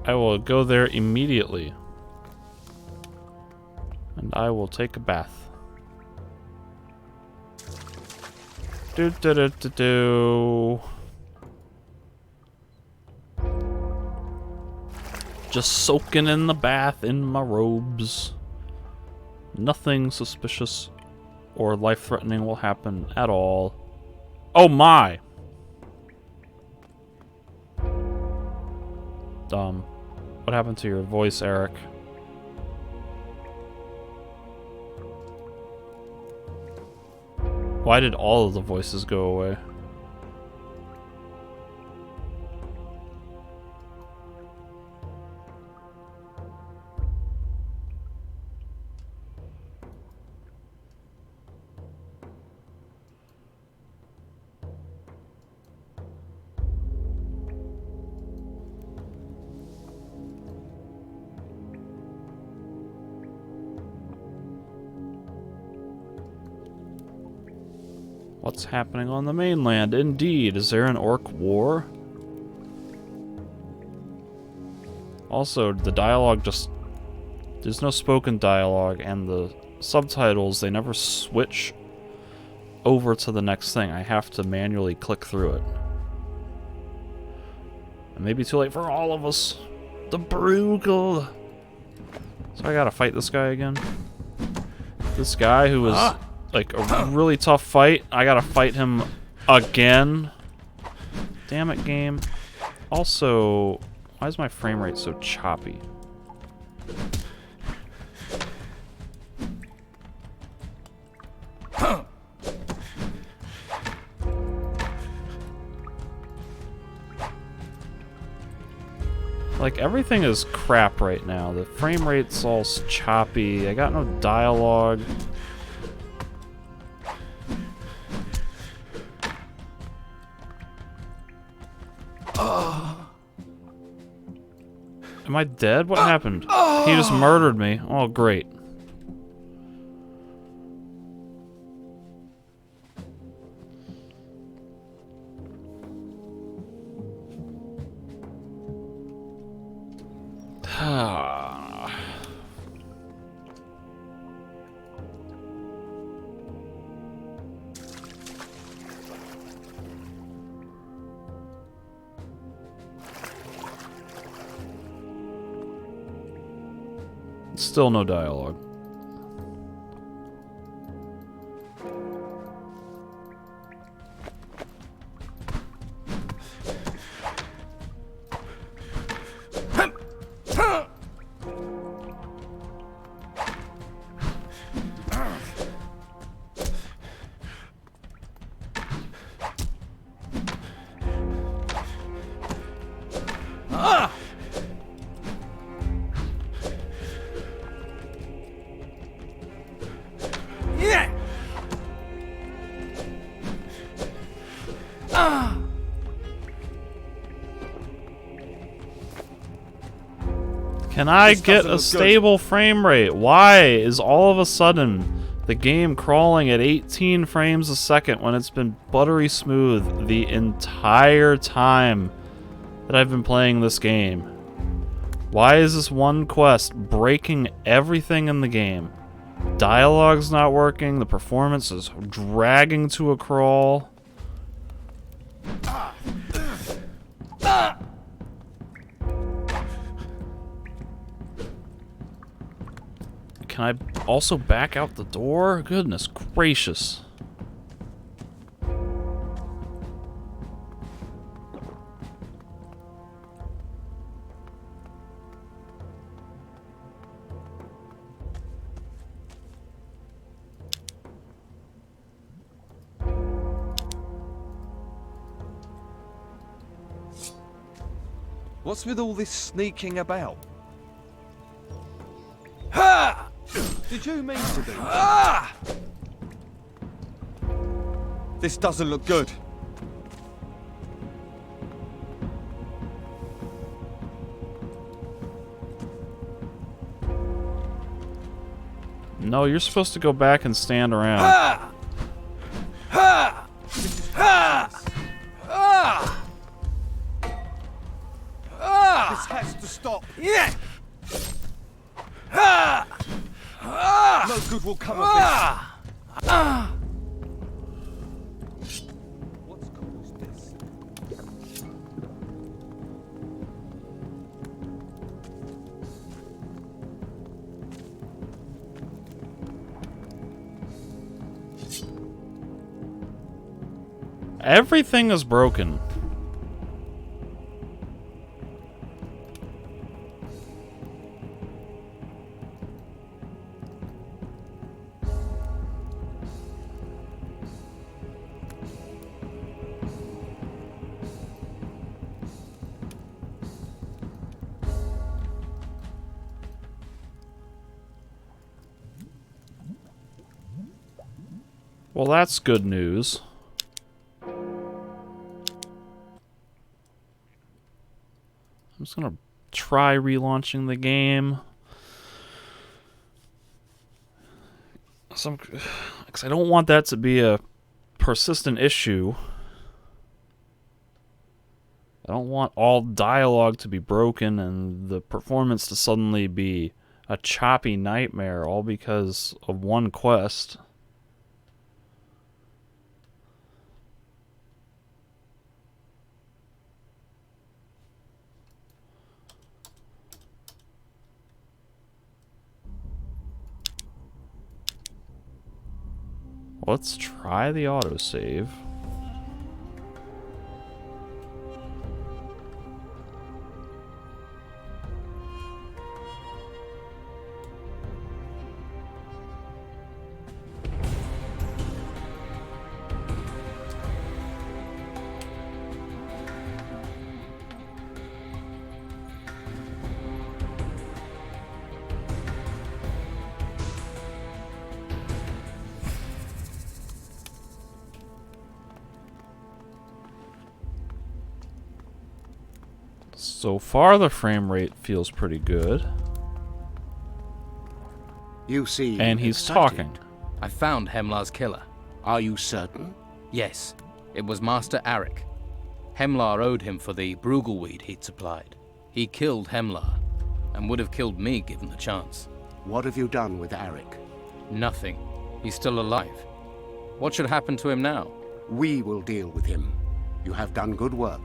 I will go there immediately. And I will take a bath. Do do do do do. Just soaking in the bath in my robes. Nothing suspicious or life-threatening will happen at all. Oh my! What happened to your voice, Eric? Why did all of the voices go away? What's happening on the mainland? Indeed. Is there an orc war? Also, the dialogue just... There's no spoken dialogue, and the subtitles, they never switch over to the next thing. I have to manually click through it. It may be too late for all of us. The Bruegel. So I gotta fight this guy again. This guy who was like a really tough fight. I gotta fight him again. Damn it, game. Also, why is my frame rate so choppy? Like, everything is crap right now. The frame rate's all choppy. I got no dialogue. Am I dead? What happened? He just murdered me. Oh, great. Still no dialogue. Can I get a stable frame rate? Why is all of a sudden the game crawling at 18 frames a second when it's been buttery smooth the entire time that I've been playing this game? Why is this one quest breaking everything in the game? Dialogue's not working, the performance is dragging to a crawl. Can I also back out the door? Goodness gracious. What's with all this sneaking about? Did you mean to do that? This doesn't look good. No, you're supposed to go back and stand around. This has to stop. Yeah. No good will come of this. What's caused this? Everything is broken. Well, that's good news. I'm just gonna try relaunching the game. Because I don't want that to be a persistent issue. I don't want all dialogue to be broken and the performance to suddenly be a choppy nightmare, all because of one quest. Let's try the autosave. So far, the frame rate feels pretty good. You see, and he's talking. I found Hemlar's killer. Are you certain? Yes, it was Master Arik. Hemlar owed him for the Brugelweed he'd supplied. He killed Hemlar, and would have killed me given the chance. What have you done with Arik? Nothing. He's still alive. What should happen to him now? We will deal with him. You have done good work.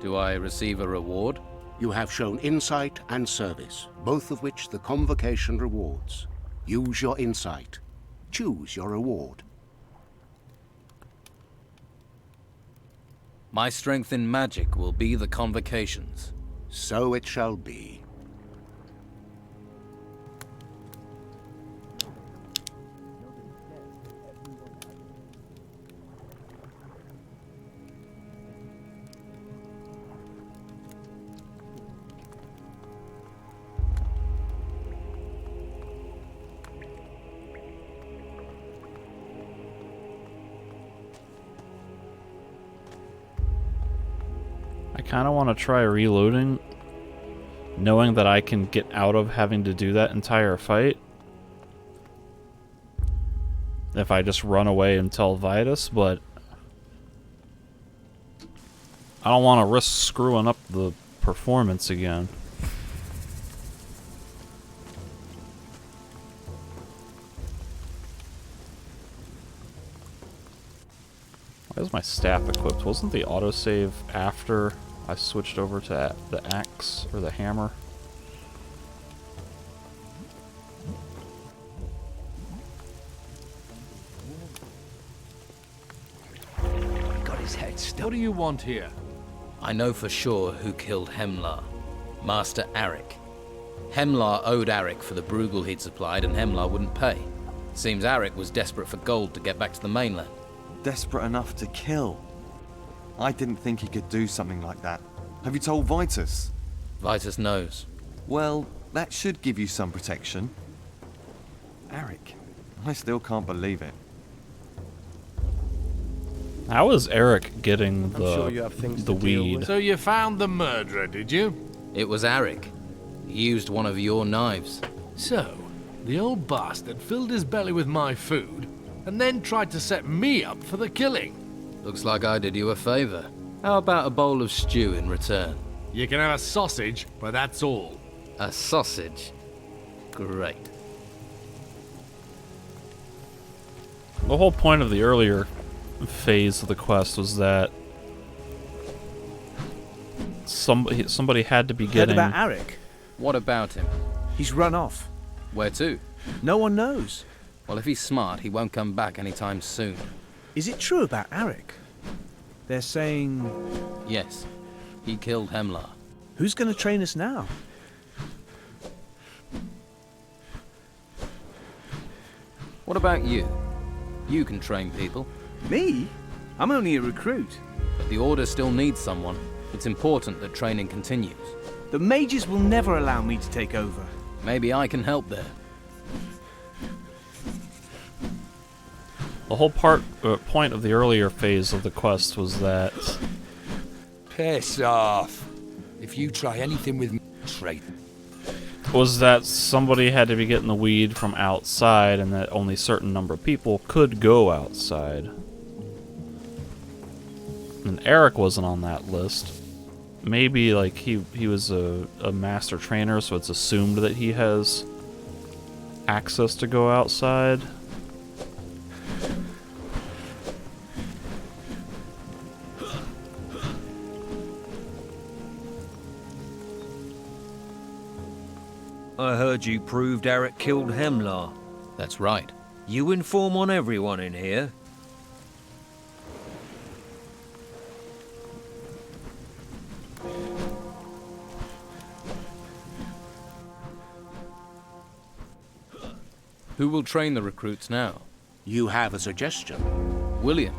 Do I receive a reward? You have shown insight and service, both of which the Convocation rewards. Use your insight. Choose your reward. My strength in magic will be the Convocation's. So it shall be. I kind of want to try reloading, knowing that I can get out of having to do that entire fight if I just run away and tell Vitus, but I don't want to risk screwing up the performance again. Why is my staff equipped? Wasn't the autosave after I switched over to the axe or the hammer? Got his head still. What do you want here? I know for sure who killed Hemlar. Master Arik. Hemlar owed Arik for the Bruegel he'd supplied, and Hemlar wouldn't pay. Seems Arik was desperate for gold to get back to the mainland. Desperate enough to kill. I didn't think he could do something like that. Have you told Vitus? Vitus knows. Well, that should give you some protection. Arik, I still can't believe it. How is Eric getting I'm sure you have things the to deal weed? with. So you found the murderer, did you? It was Arik. He used one of your knives. So, the old bastard filled his belly with my food, and then tried to set me up for the killing. Looks like I did you a favor. How about a bowl of stew in return? You can have a sausage, but that's all. A sausage? Great. The whole point of the earlier phase of the quest was that somebody had to be getting... Heard about Arik? What about him? He's run off. Where to? No one knows. Well, if he's smart, he won't come back anytime soon. Is it true about Arik? They're saying... Yes. He killed Hemlar. Who's going to train us now? What about you? You can train people. Me? I'm only a recruit. But the Order still needs someone. It's important that training continues. The mages will never allow me to take over. Maybe I can help there. The whole point of the earlier phase of the quest was that... Piss off. If you try anything with me, traitor. was that somebody had to be getting the weed from outside and that only a certain number of people could go outside. And Eric wasn't on that list. Maybe like he was a master trainer, so it's assumed that he has access to go outside. I heard you proved Eric killed Hemlar. That's right. You inform on everyone in here. Who will train the recruits now? You have a suggestion? William.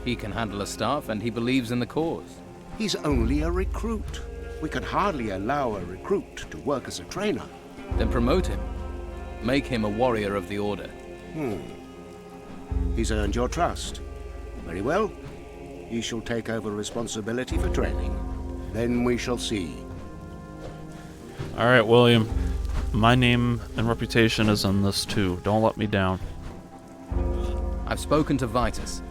He can handle a staff and he believes in the cause. He's only a recruit. We can hardly allow a recruit to work as a trainer. Then promote him. Make him a warrior of the Order. He's earned your trust. Very well. He shall take over responsibility for training. Then we shall see. Alright, William. My name and reputation is in this too. Don't let me down. I've spoken to Vitus.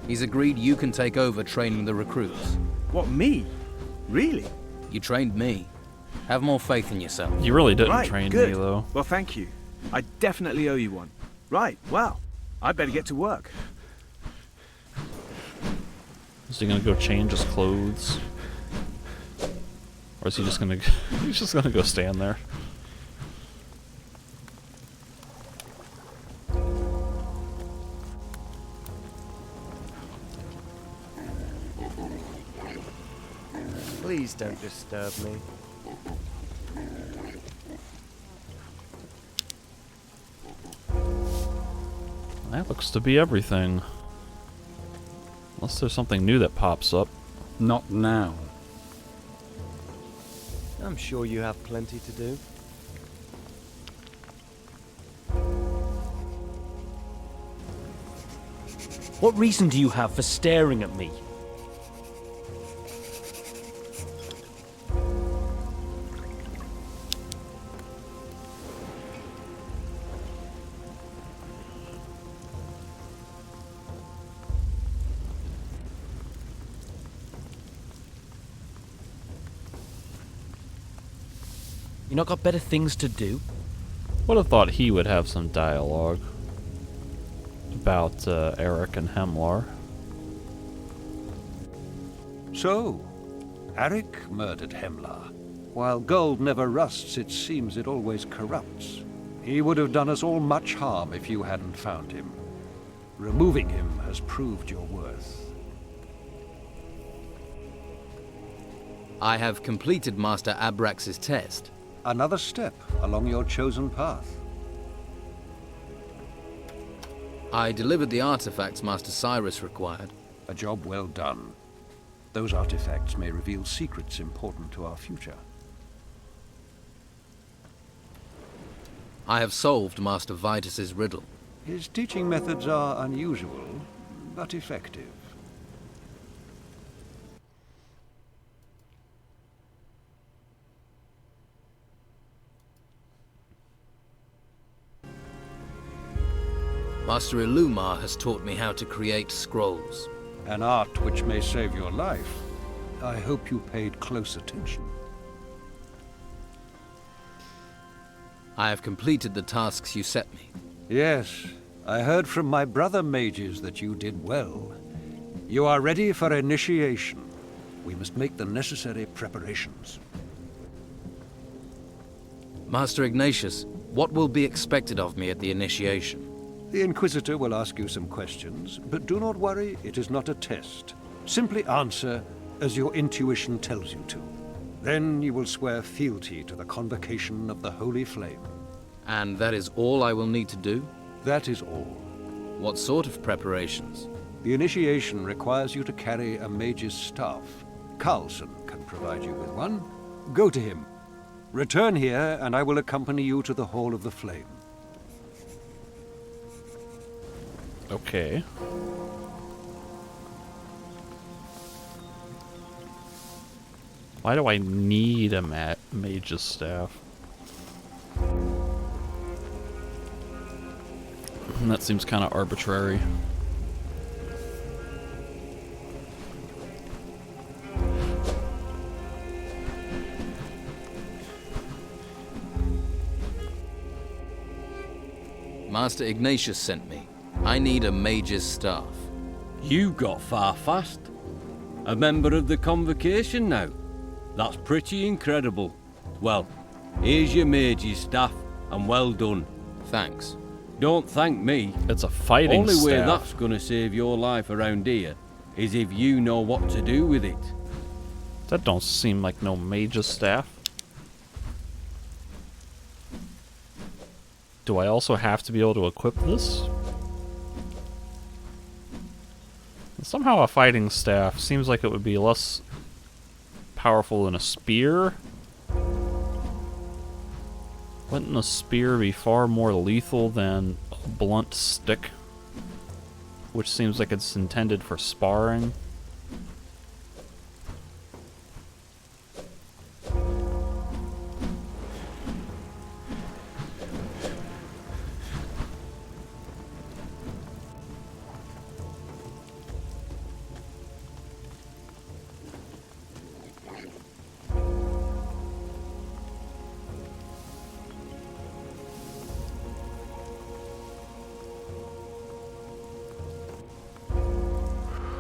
He's agreed you can take over training the recruits. What, me? Really? You trained me. Have more faith in yourself. You really didn't Right, train good. me, though. Well, thank you. I definitely owe you one. Right, well, I better get to work. Is he gonna go change his clothes? Or is he just gonna... he's just gonna go stand there? Please don't disturb me. That looks to be everything. Unless there's something new that pops up. Not now. I'm sure you have plenty to do. What reason do you have for staring at me? You not got better things to do? Would have thought he would have some dialogue about Eric and Hemlar. So, Eric murdered Hemlar. While gold never rusts, it seems it always corrupts. He would have done us all much harm if you hadn't found him. Removing him has proved your worth. I have completed Master Abrax's test. Another step along your chosen path. I delivered the artifacts Master Cyrus required. A job well done. Those artifacts may reveal secrets important to our future. I have solved Master Vitus's riddle. His teaching methods are unusual, but effective. Master Illumar has taught me how to create scrolls. An art which may save your life. I hope you paid close attention. I have completed the tasks you set me. Yes, I heard from my brother mages that you did well. You are ready for initiation. We must make the necessary preparations. Master Ignatius, what will be expected of me at the initiation? The Inquisitor will ask you some questions, but do not worry, it is not a test. Simply answer as your intuition tells you to. Then you will swear fealty to the convocation of the Holy Flame. And that is all I will need to do? That is all. What sort of preparations? The initiation requires you to carry a mage's staff. Carlson can provide you with one. Go to him. Return here, and I will accompany you to the Hall of the Flame. Okay. Why do I need a mage's staff? And that seems kind of arbitrary. Master Ignatius sent me. I need a mage's staff. You got far fast. A member of the convocation now. That's pretty incredible. Well, here's your mage's staff, and well done. Thanks. Don't thank me. It's a fighting Only way staff. that's gonna save your life around here is if you know what to do with it. That don't seem like no mage's staff. Do I also have to be able to equip this? Somehow a fighting staff seems like it would be less powerful than a spear. Wouldn't a spear be far more lethal than a blunt stick? Which seems like it's intended for sparring.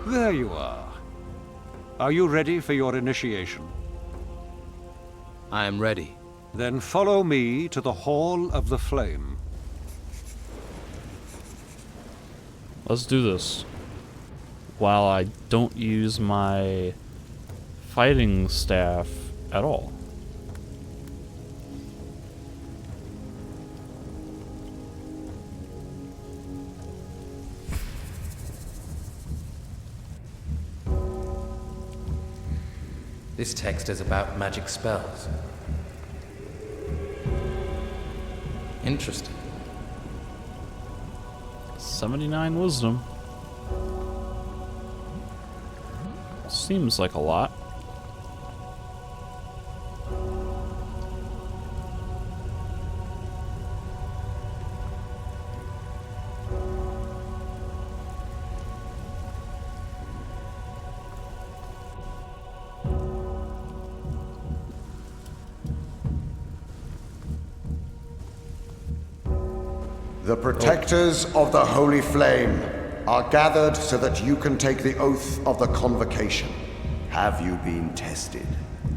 There you are. Are you ready for your initiation? I am ready. Then follow me to the Hall of the Flame. Let's do this. While I don't use my fighting staff at all. This text is about magic spells. Interesting. 79 wisdom. Seems like a lot. The protectors of the Holy Flame are gathered so that you can take the oath of the convocation. Have you been tested?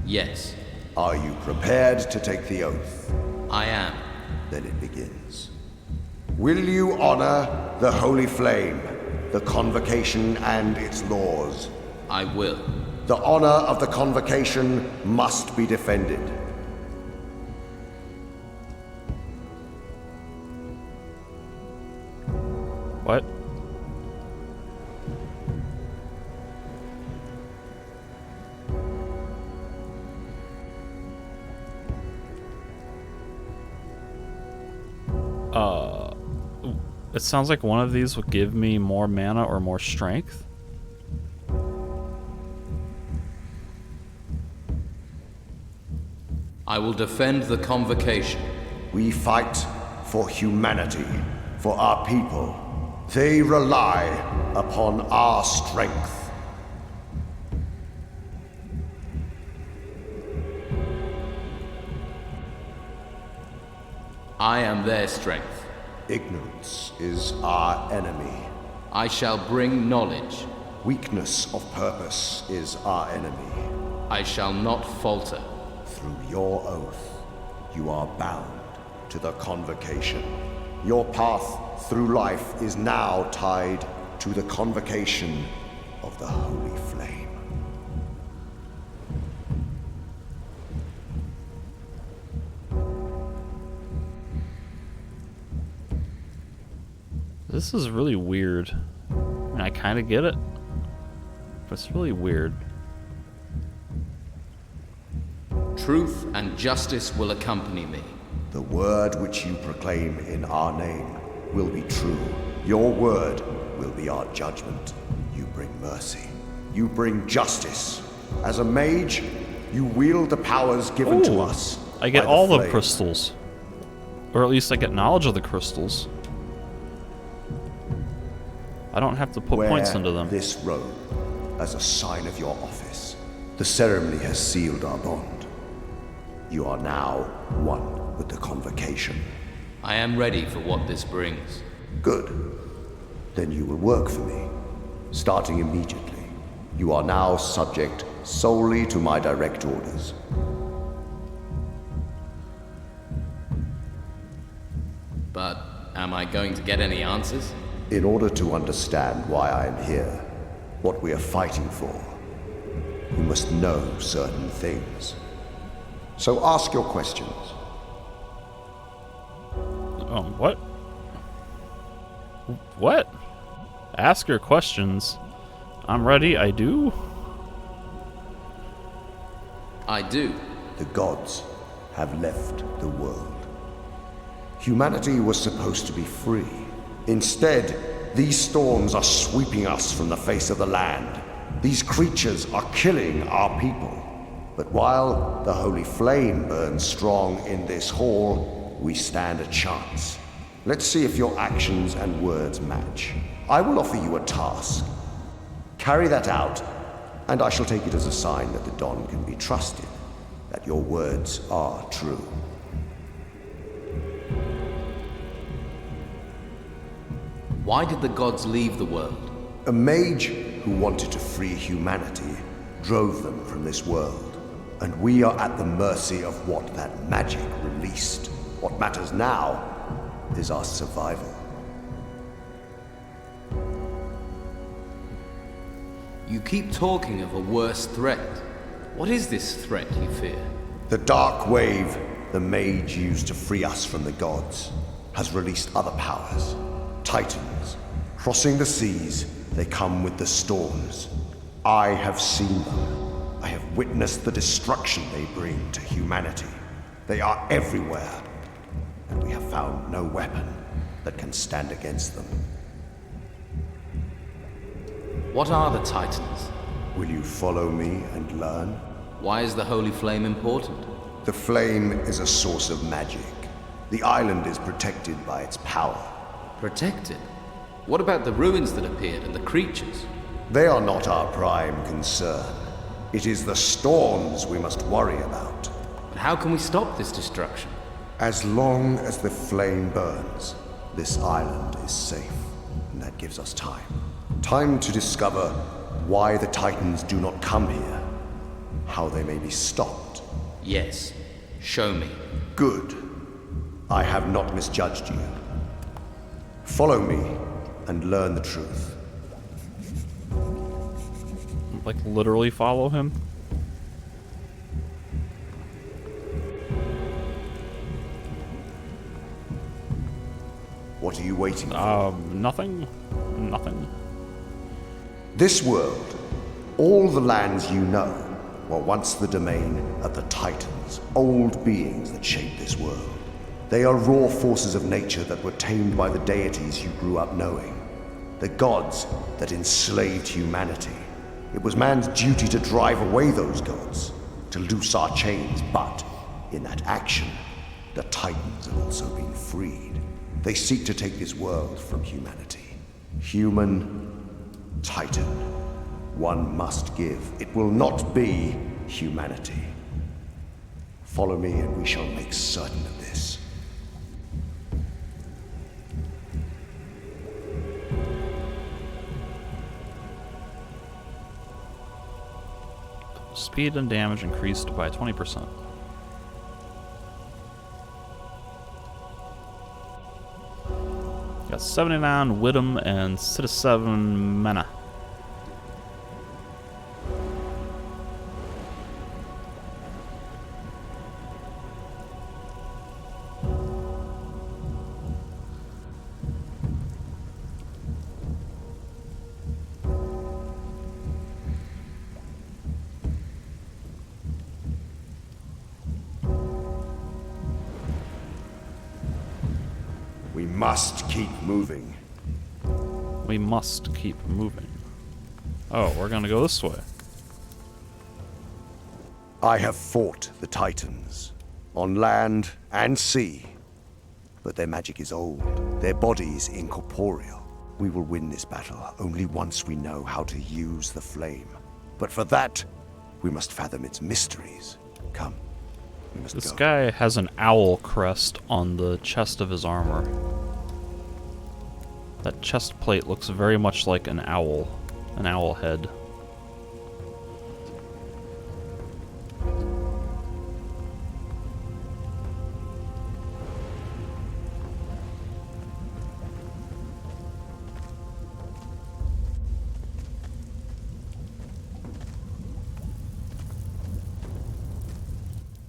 Yes. Are you prepared to take the oath? I am. Then it begins. Will you honor the Holy Flame, the convocation and its laws? I will. The honor of the convocation must be defended. What? It sounds like one of these would give me more mana or more strength. I will defend the convocation. We fight for humanity, for our people. They rely upon our strength. I am their strength. Ignorance is our enemy. I shall bring knowledge. Weakness of purpose is our enemy. I shall not falter. Through your oath, you are bound to the convocation. Your path through life is now tied to the convocation of the Holy Flame. This is really weird. I mean, I kind of get it, but it's really weird. Truth and justice will accompany me. The word which you proclaim in our name will be true. Your word will be our judgment. You bring mercy. You bring justice. As a mage, you wield the powers given to us. I get all the crystals. Or at least I get knowledge of the crystals. I don't have to put Wear points into them. this robe as a sign of your office. The ceremony has sealed our bond. You are now one with the convocation. I am ready for what this brings. Good. Then you will work for me, starting immediately. You are now subject solely to my direct orders. But am I going to get any answers? In order to understand why I am here, what we are fighting for, you must know certain things. So ask your questions. What? What? Ask your questions. I'm ready, I do? I do. The gods have left the world. Humanity was supposed to be free. Instead, these storms are sweeping us from the face of the land. These creatures are killing our people. But while the holy flame burns strong in this hall, we stand a chance. Let's see if your actions and words match. I will offer you a task. Carry that out, and I shall take it as a sign that the Don can be trusted, that your words are true. Why did the gods leave the world? A mage who wanted to free humanity drove them from this world. And we are at the mercy of what that magic released. What matters now is our survival. You keep talking of a worse threat. What is this threat you fear? The dark wave the mage used to free us from the gods has released other powers. Titans. Crossing the seas, they come with the storms. I have seen them. I have witnessed the destruction they bring to humanity. They are everywhere, and we have found no weapon that can stand against them. What are the Titans? Will you follow me and learn? Why is the holy flame important? The flame is a source of magic. The island is protected by its power. Protected? What about the ruins that appeared and the creatures? They are not our prime concern. It is the storms we must worry about. But how can we stop this destruction? As long as the flame burns, this island is safe, and that gives us time. Time to discover why the Titans do not come here, how they may be stopped. Yes, show me. Good. I have not misjudged you. Follow me and learn the truth. Like, literally follow him? What are you waiting for? Nothing. Nothing. This world, all the lands you know, were once the domain of the Titans, old beings that shaped this world. They are raw forces of nature that were tamed by the deities you grew up knowing. The gods that enslaved humanity. It was man's duty to drive away those gods, to loose our chains, but in that action, the Titans have also been freed. They seek to take this world from humanity. Human, Titan. One must give. It will not be humanity. Follow me and we shall make certain of this. Speed and damage increased by 20%. Got 79 Widom and 67 mana. We must keep moving. We must keep moving. Oh, we're gonna go this way. I have fought the Titans, on land and sea. But their magic is old, their bodies incorporeal. We will win this battle only once we know how to use the flame. But for that, we must fathom its mysteries. Come, we must This go. guy has an owl crest on the chest of his armor. That chest plate looks very much like an owl head.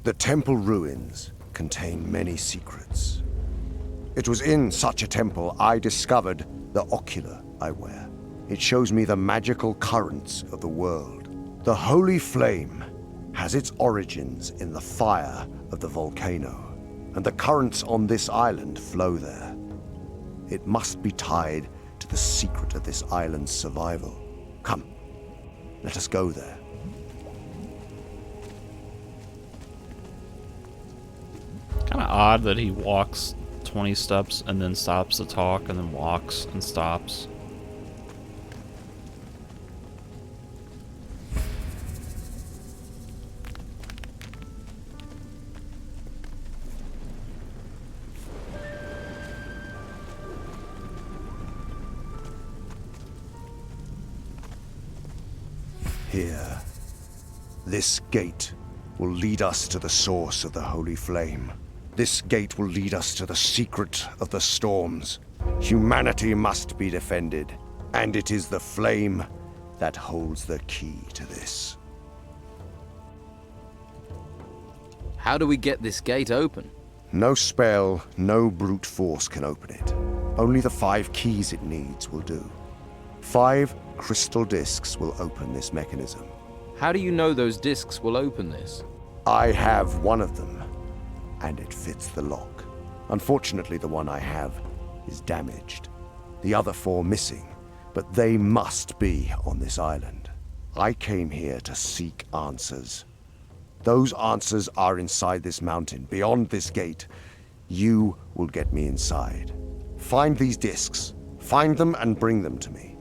The temple ruins contain many secrets. It was in such a temple I discovered the ocular I wear. It shows me the magical currents of the world. The holy flame has its origins in the fire of the volcano, and the currents on this island flow there. It must be tied to the secret of this island's survival. Come, let us go there. Kind of odd that he walks 20 steps and then stops to talk and then walks and stops. Here, this gate will lead us to the source of the holy flame. This gate will lead us to the secret of the storms. Humanity must be defended, and it is the flame that holds the key to this. How do we get this gate open? No spell, no brute force can open it. Only the 5 keys it needs will do. 5 crystal discs will open this mechanism. How do you know those discs will open this? I have one of them, and it fits the lock. Unfortunately, the one I have is damaged. The other 4 missing, but they must be on this island. I came here to seek answers. Those answers are inside this mountain, beyond this gate. You will get me inside. Find these discs. Find them and bring them to me.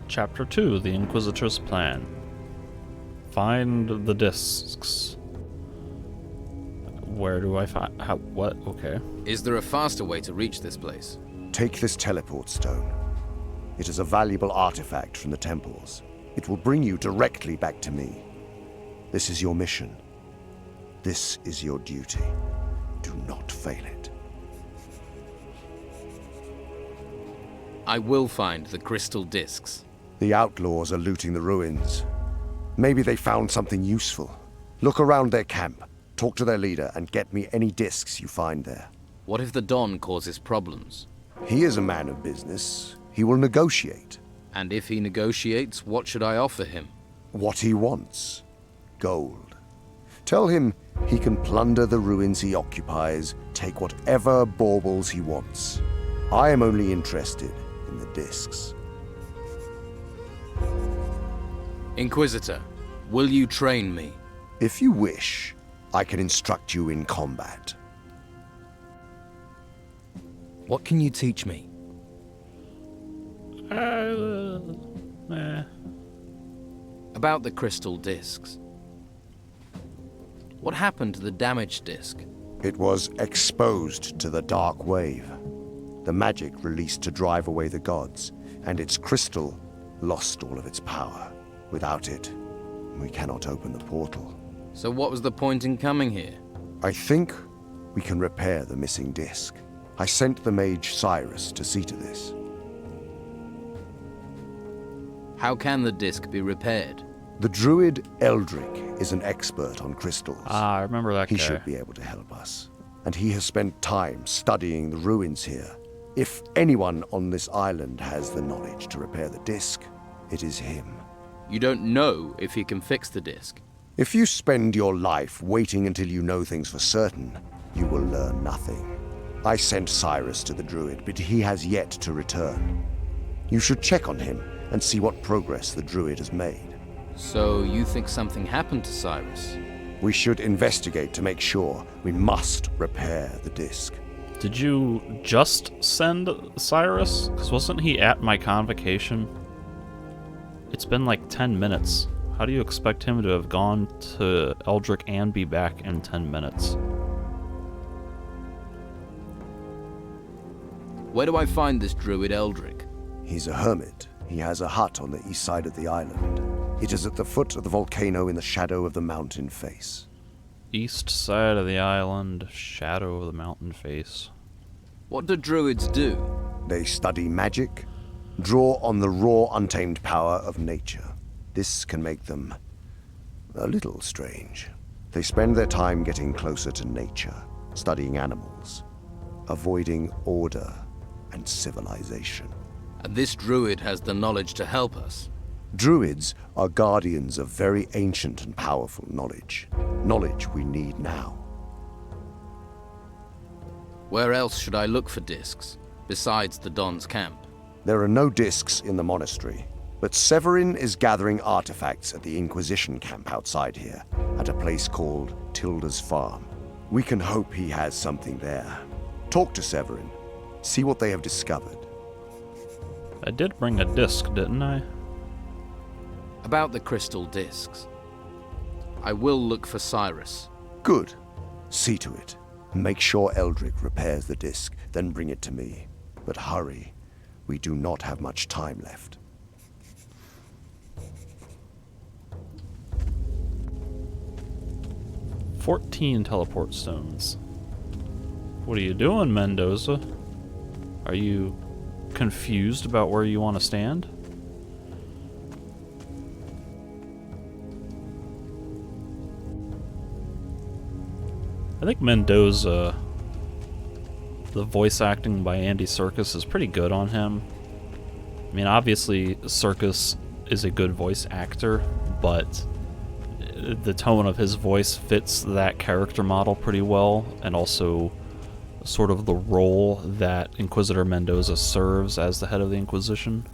Chapter 2, The Inquisitor's Plan. Find the discs. Where do I find... How... What? Okay. Is there a faster way to reach this place? Take this teleport stone. It is a valuable artifact from the temples. It will bring you directly back to me. This is your mission. This is your duty. Do not fail it. I will find the crystal discs. The outlaws are looting the ruins. Maybe they found something useful. Look around their camp, talk to their leader, and get me any discs you find there. What if the Don causes problems? He is a man of business. He will negotiate. And if he negotiates, what should I offer him? What he wants. Gold. Tell him he can plunder the ruins he occupies, take whatever baubles he wants. I am only interested in the discs. Inquisitor, will you train me? If you wish, I can instruct you in combat. What can you teach me? About the crystal discs. What happened to the damaged disc? It was exposed to the dark wave. The magic released to drive away the gods, and its crystal lost all of its power. Without it, we cannot open the portal. So what was the point in coming here? I think we can repair the missing disc. I sent the mage Cyrus to see to this. How can the disc be repaired? The druid Eldric is an expert on crystals. Ah, I remember that guy. He should be able to help us. And he has spent time studying the ruins here. If anyone on this island has the knowledge to repair the disc, it is him. You don't know if he can fix the disc. If you spend your life waiting until you know things for certain, you will learn nothing. I sent Cyrus to the druid, but he has yet to return. You should check on him and see what progress the druid has made. So you think something happened to Cyrus? We should investigate to make sure. We must repair the disc. Did you just send Cyrus? Because wasn't he at my convocation? It's been like 10 minutes. How do you expect him to have gone to Eldrick and be back in 10 minutes? Where do I find this druid Eldrick? He's a hermit. He has a hut on the east side of the island. It is at the foot of the volcano in the shadow of the mountain face. East side of the island, shadow of the mountain face. What do druids do? They study magic, draw on the raw, untamed power of nature. This can make them a little strange. They spend their time getting closer to nature, studying animals, avoiding order and civilization. And this druid has the knowledge to help us. Druids are guardians of very ancient and powerful knowledge. Knowledge we need now. Where else should I look for discs, besides the Don's camp? There are no discs in the monastery, but Severin is gathering artifacts at the Inquisition camp outside here, at a place called Tilda's Farm. We can hope he has something there. Talk to Severin. See what they have discovered. I did bring a disc, didn't I? About the crystal discs. I will look for Cyrus. Good. See to it. Make sure Eldrick repairs the disc, then bring it to me. But hurry. We do not have much time left. "14 teleport stones. What are you doing, Mendoza? Are you confused about where you want to stand? I think Mendoza, the voice acting by Andy Serkis is pretty good on him. I mean, obviously, Serkis is a good voice actor, but the tone of his voice fits that character model pretty well, and also sort of the role that Inquisitor Mendoza serves as the head of the Inquisition.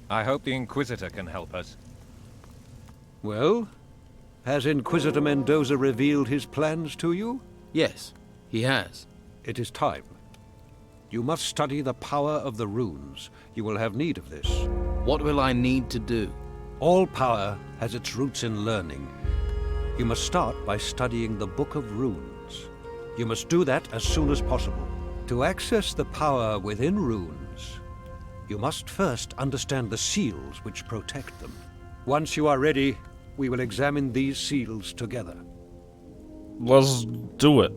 I hope the Inquisitor can help us. Well, has Inquisitor Mendoza revealed his plans to you? Yes, he has. It is time. You must study the power of the runes. You will have need of this. What will I need to do? All power has its roots in learning. You must start by studying the Book of Runes. You must do that as soon as possible. To access the power within runes, you must first understand the seals which protect them. Once you are ready, we will examine these seals together. Let's do it.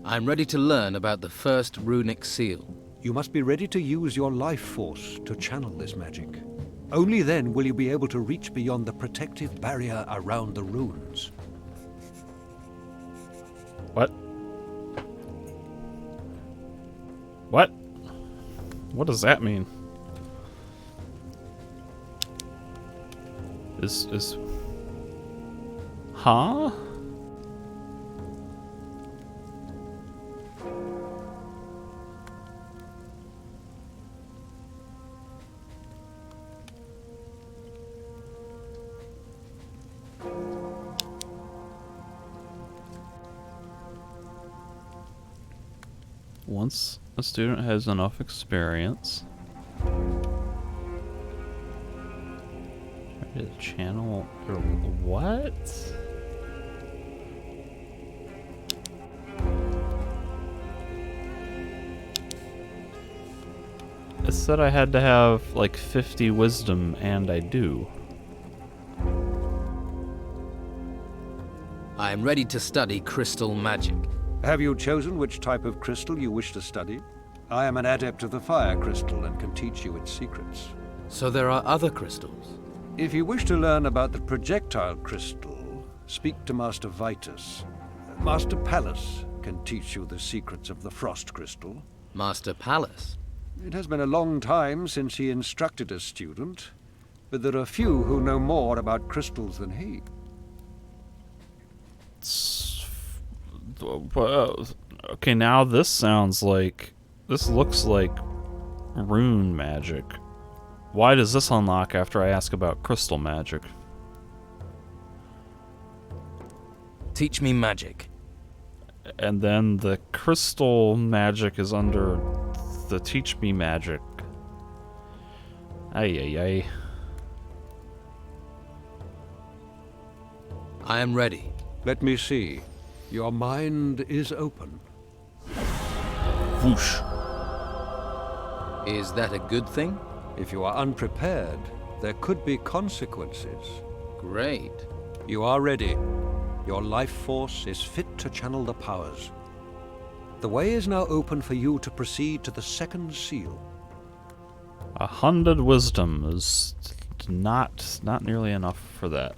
I'm ready to learn about the first runic seal. You must be ready to use your life force to channel this magic. Only then will you be able to reach beyond the protective barrier around the runes. What? What? What does that mean? Huh? Once a student has enough experience, ready to channel or what? It said I had to have like 50 wisdom, and I do. I am ready to study crystal magic. Have you chosen which type of crystal you wish to study? I am an adept of the fire crystal and can teach you its secrets. So there are other crystals? If you wish to learn about the projectile crystal, speak to Master Vitus. Master Pallas can teach you the secrets of the frost crystal. Master Pallas? It has been a long time since he instructed a student, but there are few who know more about crystals than he. Okay, now this looks like rune magic. Why does this unlock after I ask about crystal magic? Teach me magic. And then the crystal magic is under the teach me magic. Ay, ay, ay. I am ready. Let me see. Your mind is open. Whoosh. Is that a good thing? If you are unprepared, there could be consequences. Great. You are ready. Your life force is fit to channel the powers. The way is now open for you to proceed to the second seal. 100 wisdom is not nearly enough for that.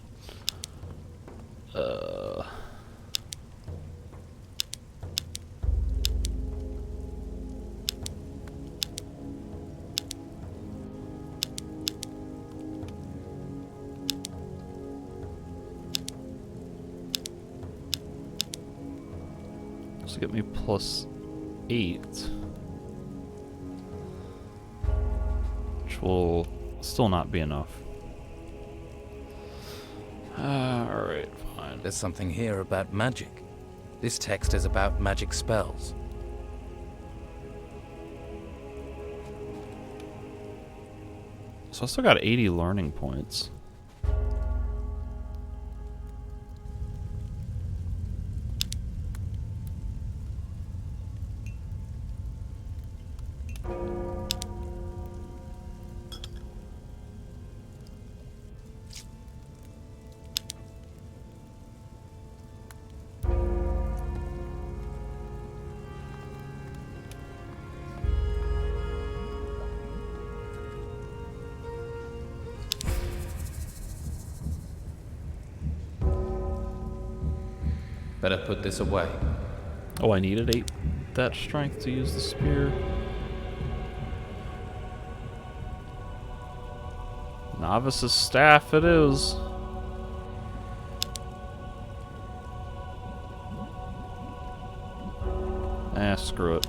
So get me +8, which will still not be enough. Alright, fine. There's something here about magic. This text is about magic spells. So I still got 80 learning points. Better put this away. Oh, I needed 8 that strength to use the spear. Novice's staff it is. Screw it.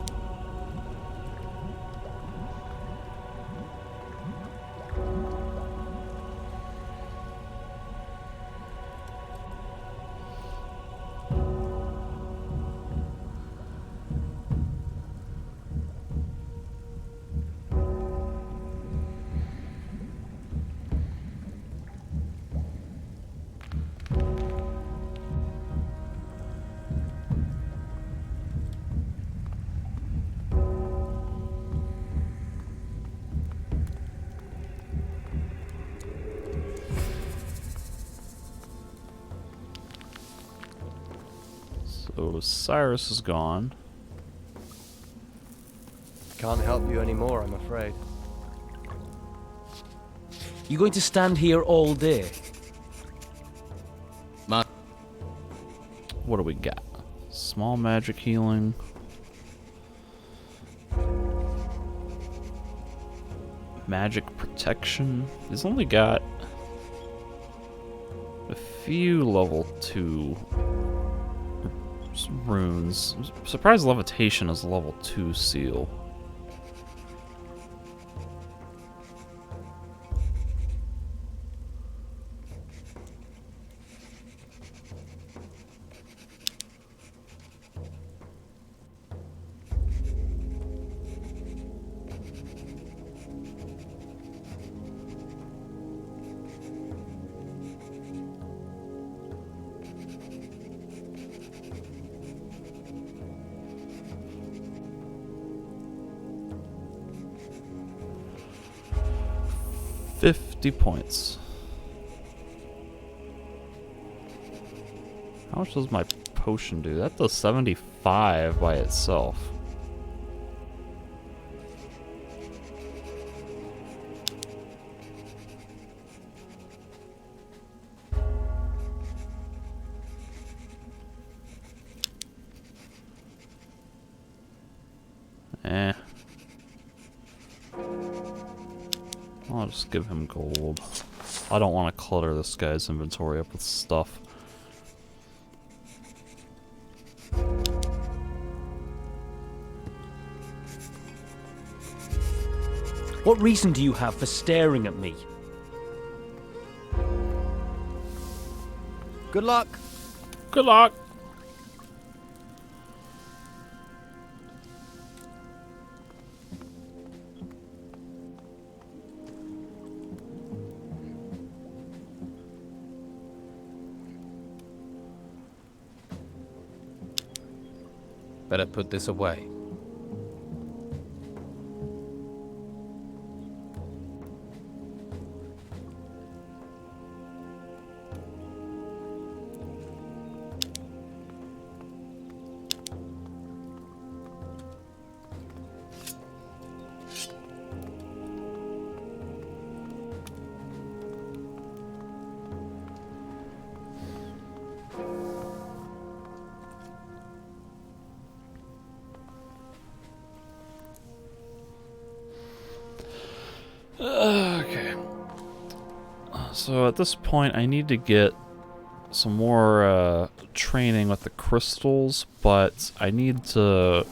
So Cyrus is gone. Can't help you anymore, I'm afraid. You going to stand here all day? What do we got? Small magic healing. Magic protection. He's only got a few level 2 runes. I'm surprised levitation is a level 2 seal. Points. How much does my potion do? That does 75 by itself. I'll just give him gold. I don't want to clutter this guy's inventory up with stuff. What reason do you have for staring at me? Good luck. Good luck. Better put this away. Okay. So at this point, I need to get some more training with the crystals, but I need to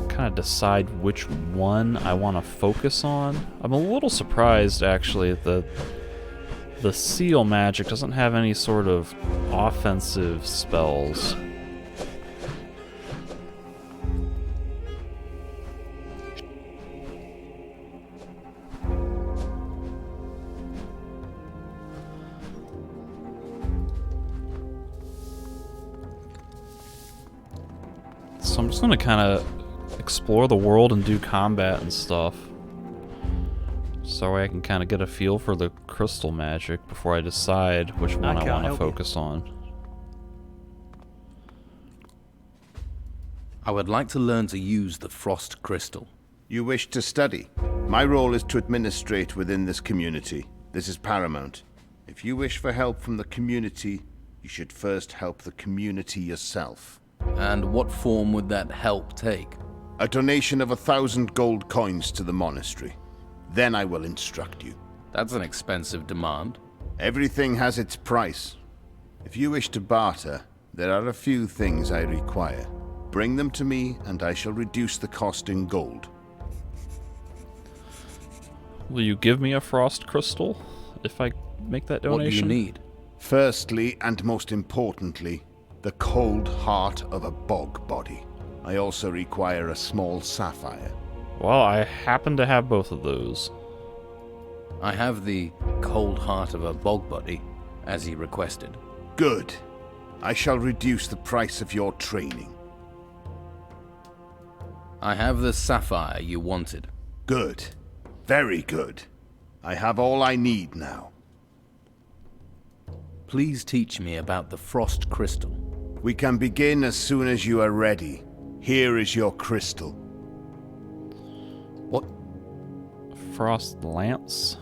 kind of decide which one I want to focus on. I'm a little surprised, actually, that the seal magic doesn't have any sort of offensive spells. So I'm just gonna kind of explore the world and do combat and stuff, so I can kind of get a feel for the crystal magic before I decide which one I want to focus on. I would like to learn to use the frost crystal. You wish to study? My role is to administrate within this community. This is paramount. If you wish for help from the community, you should first help the community yourself. And what form would that help take? A donation of 1,000 gold coins to the monastery. Then I will instruct you. That's an expensive demand. Everything has its price. If you wish to barter, there are a few things I require. Bring them to me, and I shall reduce the cost in gold. Will you give me a frost crystal if I make that donation? What do you need? Firstly, and most importantly, the cold heart of a bog body. I also require a small sapphire. Well, I happen to have both of those. I have the cold heart of a bog body, as he requested. Good. I shall reduce the price of your training. I have the sapphire you wanted. Good. Very good. I have all I need now. Please teach me about the frost crystal. We can begin as soon as you are ready. Here is your crystal. What? Frost lance?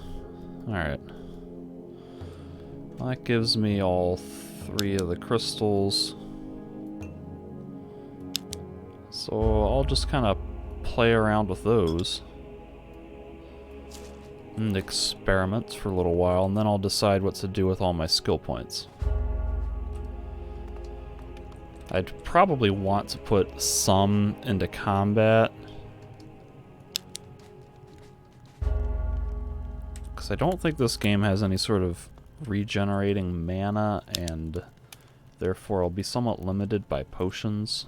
Alright. That gives me all 3 of the crystals. So I'll just kind of play around with those. And experiment for a little while, and then I'll decide what to do with all my skill points. I'd probably want to put some into combat, because I don't think this game has any sort of regenerating mana, and therefore I'll be somewhat limited by potions.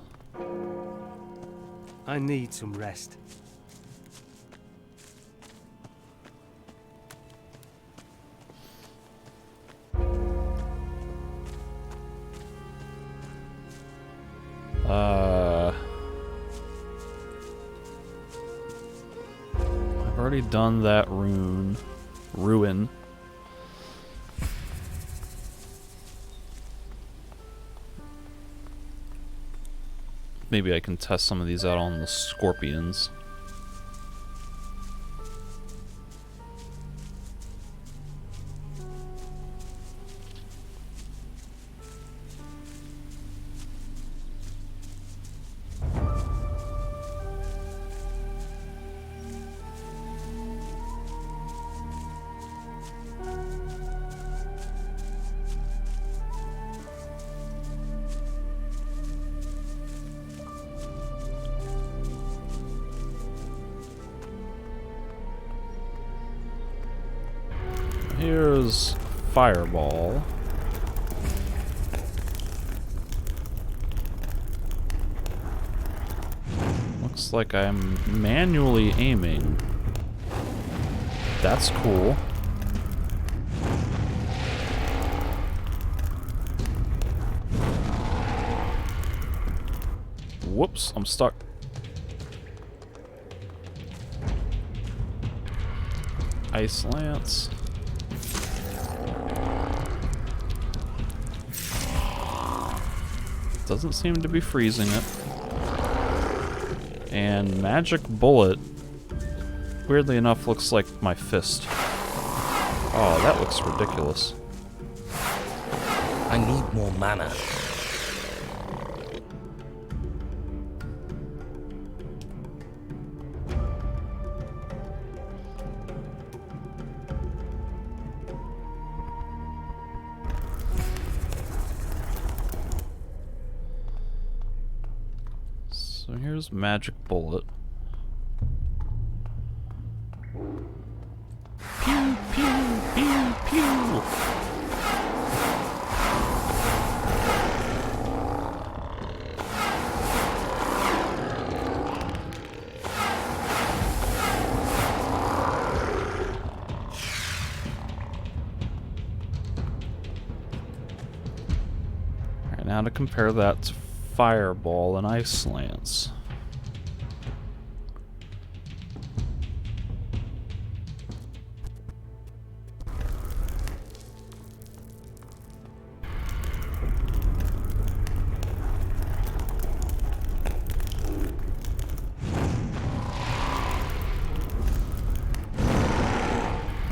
I need some rest. I've already done that ruin. Maybe I can test some of these out on the scorpions. Here's Fireball. Looks like I'm manually aiming. That's cool. Whoops, I'm stuck. Ice Lance. Doesn't seem to be freezing it. And Magic Bullet, weirdly enough, looks like my fist. Oh, that looks ridiculous. I need more mana. So here's Magic Bullet. Pew, pew, pew, pew. Alright, now to compare that to Fireball and Ice Lance.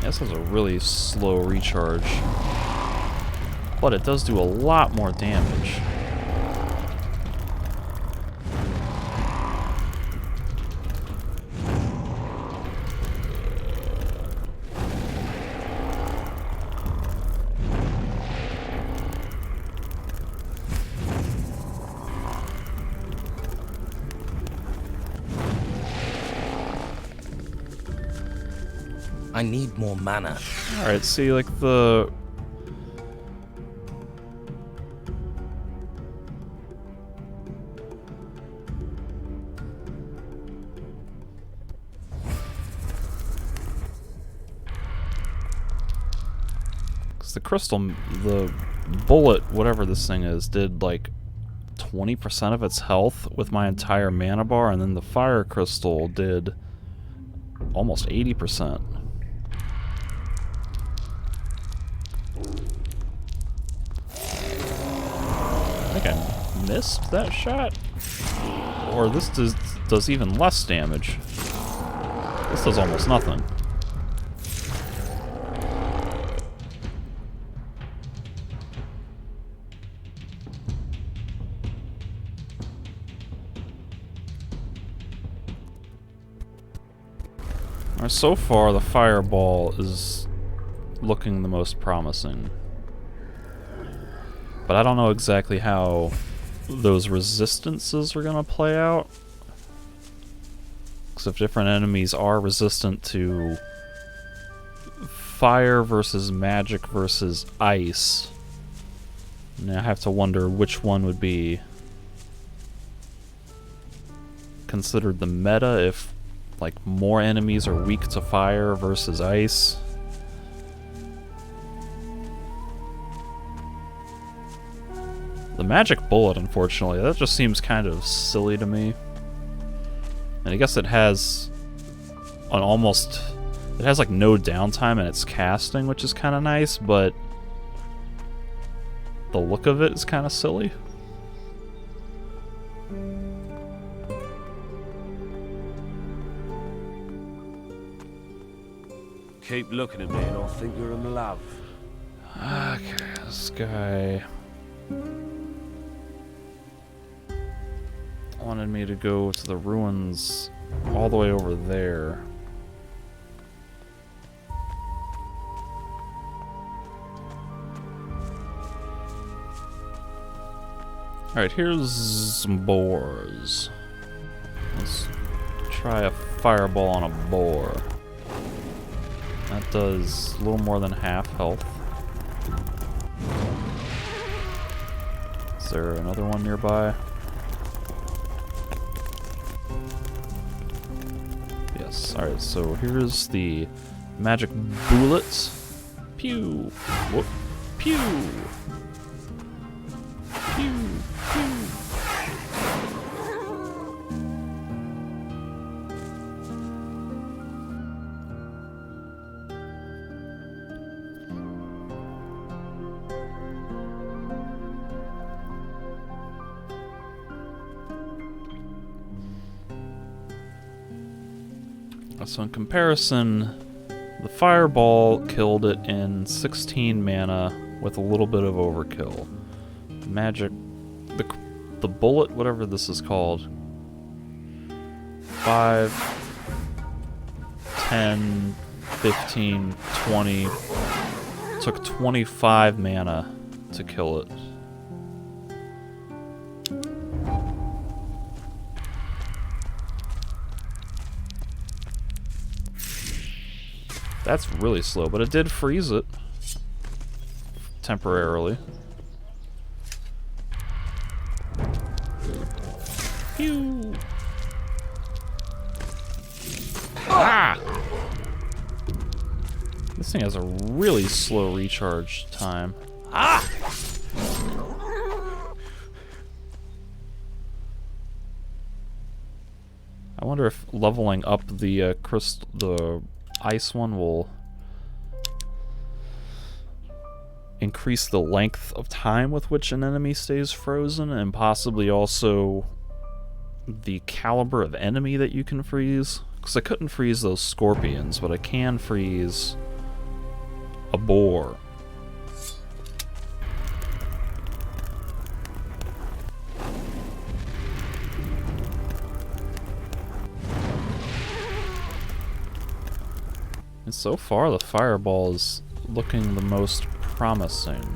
This has a really slow recharge, but it does do a lot more damage. I need more mana. Alright, see, like the... Because the crystal, the bullet, whatever this thing is, did like 20% of its health with my entire mana bar, and then the fire crystal did almost 80%. I think I missed that shot. Or this does even less damage. This does almost nothing. Alright, so far the fireball is looking the most promising. But I don't know exactly how those resistances are going to play out. Because if different enemies are resistant to fire versus magic versus ice, now I have to wonder which one would be considered the meta if like more enemies are weak to fire versus ice. The magic bullet, unfortunately, that just seems kind of silly to me. And I guess it has an almost... It has like no downtime in its casting, which is kind of nice, but the look of it is kind of silly. Keep looking at me and I'll think you're in love. Okay, this guy wanted me to go to the ruins all the way over there. Alright, here's some boars. Let's try a fireball on a boar. That does a little more than half health. Is there another one nearby? Yes. Alright, so here's the magic bullets. Pew! Whoop! Pew! Pew! Pew! So in comparison, the fireball killed it in 16 mana with a little bit of overkill. Magic, the bullet, whatever this is called, 5, 10, 15, 20, took 25 mana to kill it. That's really slow, but it did freeze it temporarily. Pew! Ah! This thing has a really slow recharge time. Ah! I wonder if leveling up the the ice one will increase the length of time with which an enemy stays frozen, and possibly also the caliber of enemy that you can freeze. Because I couldn't freeze those scorpions, but I can freeze a boar. And so far, the fireball is looking the most promising.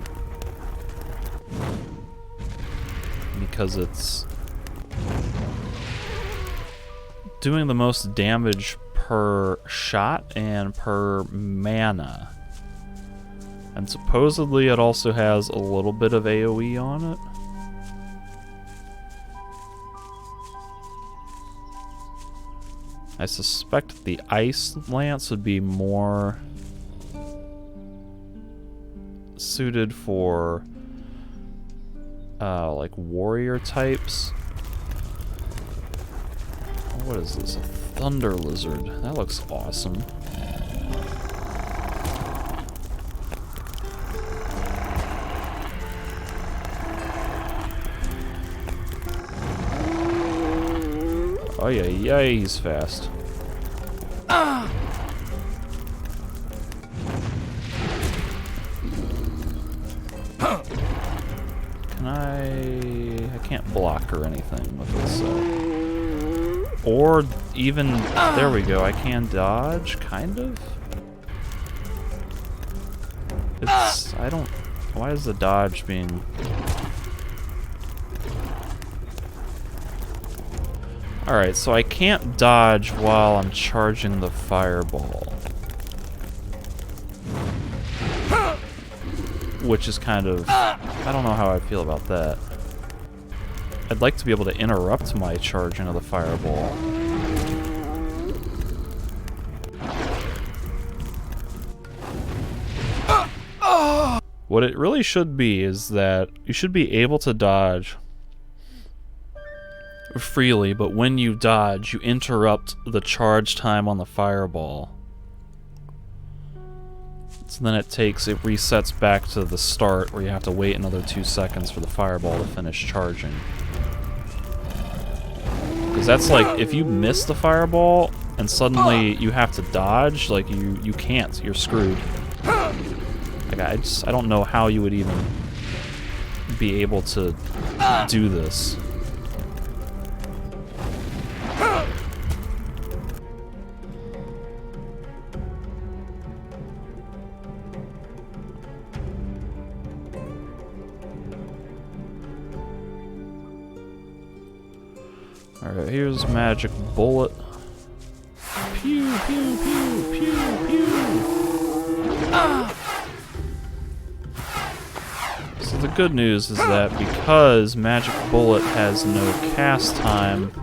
Because it's doing the most damage per shot and per mana. And supposedly it also has a little bit of AoE on it. I suspect the ice lance would be more suited for like warrior types. What is this? A thunder lizard. That looks awesome. Oh yeah, he's fast. Ah! Can I can't block or anything with this. Or even there we go. I can dodge, kind of. It's I don't. Why is the dodge being? Alright, so I can't dodge while I'm charging the fireball. Which is kind of... I don't know how I feel about that. I'd like to be able to interrupt my charging of the fireball. What it really should be is that you should be able to dodge freely, but when you dodge, you interrupt the charge time on the fireball. So then it resets back to the start where you have to wait another 2 seconds for the fireball to finish charging. Because that's like, if you miss the fireball and suddenly you have to dodge, like you can't, you're screwed. Like I don't know how you would even be able to do this. Alright, here's magic bullet. Pew, pew, pew, pew, pew. So the good news is that because magic bullet has no cast time,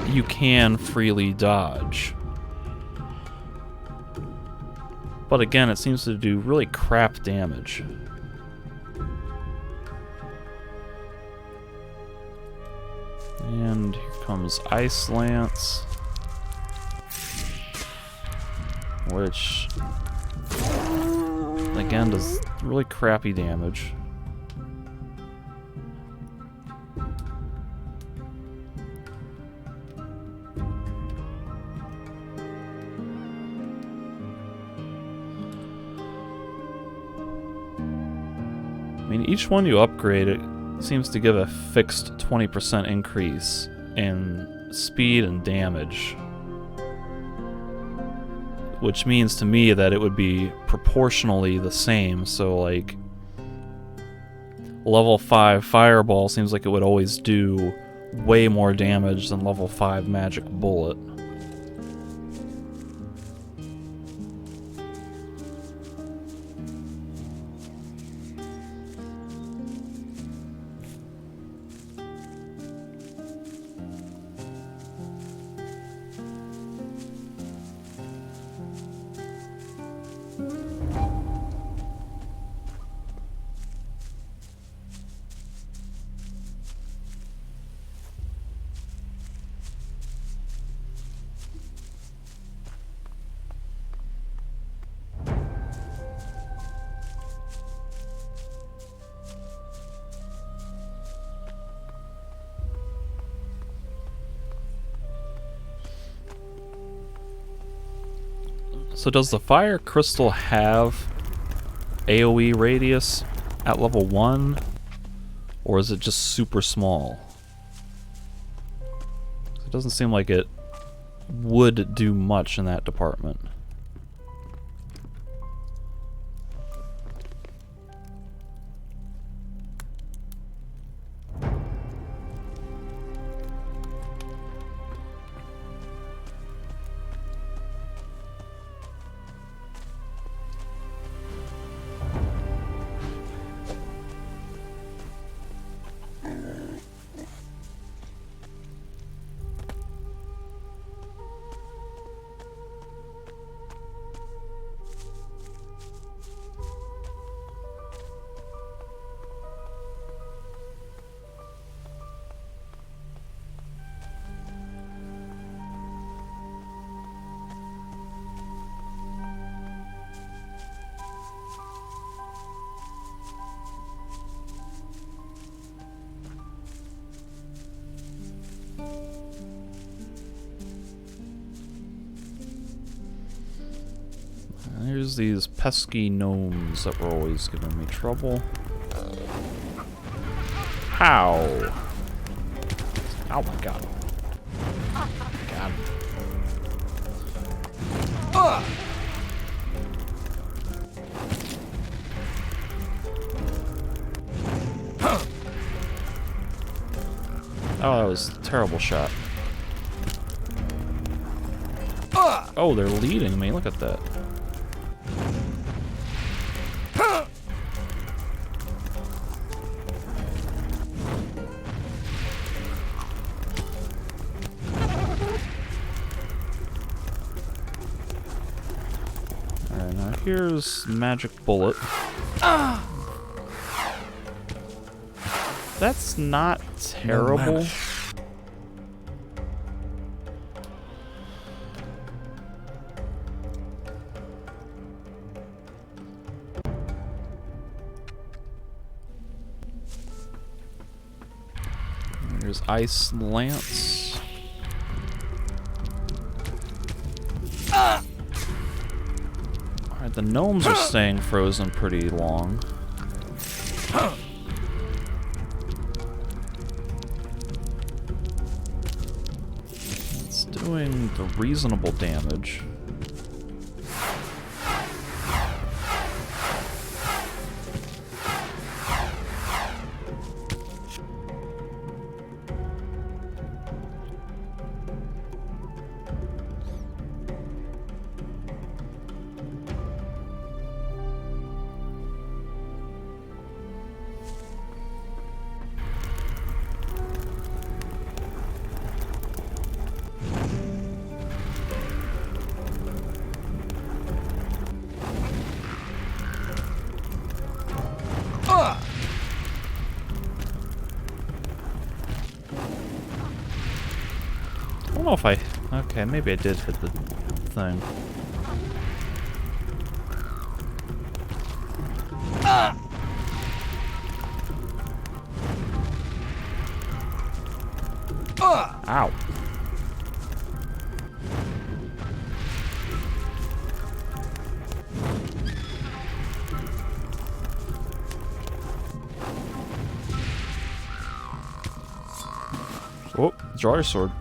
you can freely dodge. But again, it seems to do really crap damage. And here comes Ice Lance, which again does really crappy damage. I mean, each one you upgrade, it seems to give a fixed 20% increase in speed and damage. Which means to me that it would be proportionally the same, so like level 5 Fireball seems like it would always do way more damage than level 5 Magic Bullet. So does the fire crystal have AoE radius at level 1? Or is it just super small? It doesn't seem like it would do much in that department. Here's these pesky gnomes that were always giving me trouble. How? Oh my god. God. Oh, that was a terrible shot. Oh, they're leading me. Look at that. Alright, now here's Magic Bullet. That's not terrible. There's Ice Lance. Alright, the gnomes are staying frozen pretty long. It's doing the reasonable damage. I don't know if I... Okay, maybe I did hit the thing. Ow. Oh, draw your sword.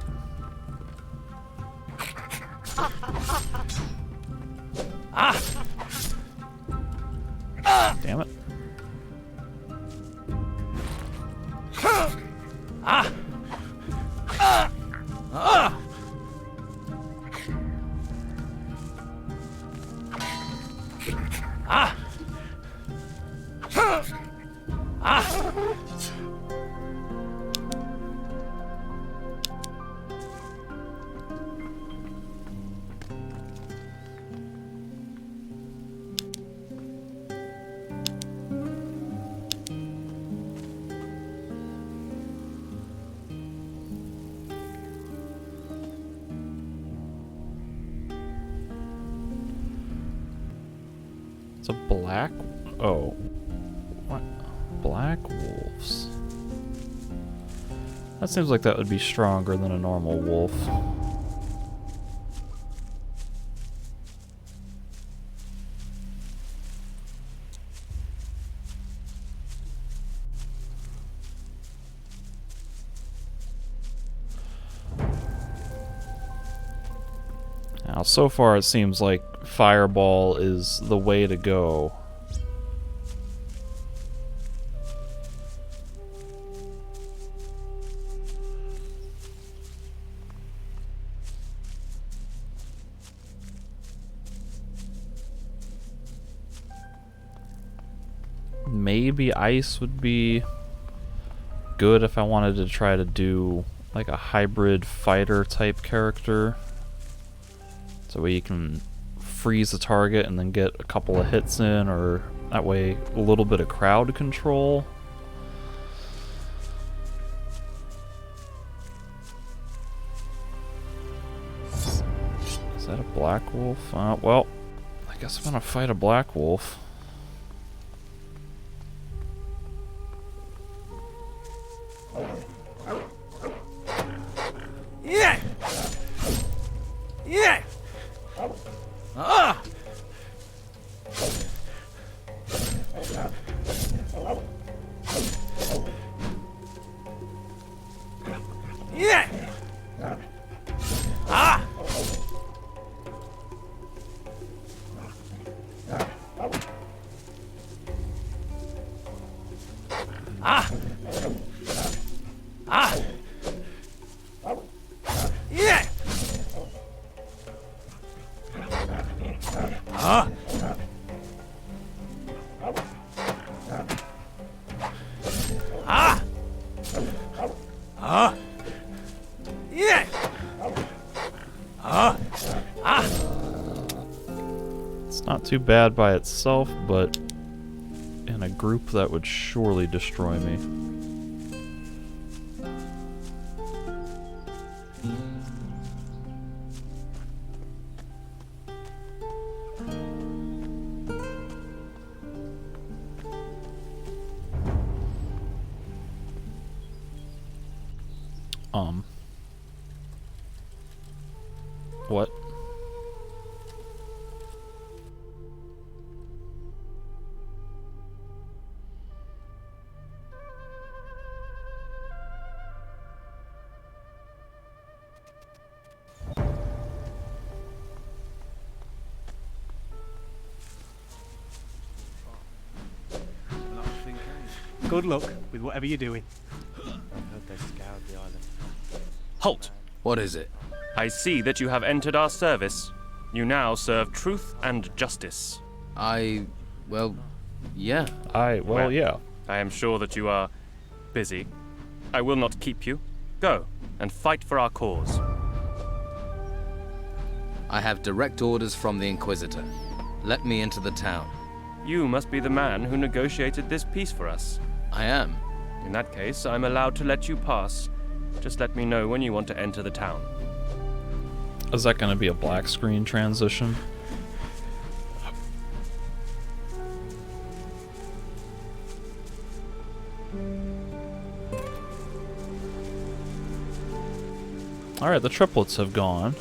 Damn it. It's a black... Oh. What? Black wolves. That seems like that would be stronger than a normal wolf. Now, so far it seems like Fireball is the way to go. Maybe Ice would be good if I wanted to try to do like a hybrid fighter type character. So you can freeze the target and then get a couple of hits in, or that way a little bit of crowd control. Is that a black wolf? Well, I guess I'm gonna fight a black wolf. Yeah! Yeah! Ah! Yeah! Ah! Ah! Ah! Yeah! Ah! Ah! Ah! Yeah! Ah! Ah! It's not too bad by itself, but in a group that would surely destroy me. What? Good luck with whatever you're doing. Halt! What is it? I see that you have entered our service. You now serve truth and justice. Well, yeah. Yeah. I am sure that you are busy. I will not keep you. Go and fight for our cause. I have direct orders from the Inquisitor. Let me into the town. You must be the man who negotiated this peace for us. I am. In that case, I'm allowed to let you pass. Just let me know when you want to enter the town. Is that going to be a black screen transition? Alright, the triplets have gone.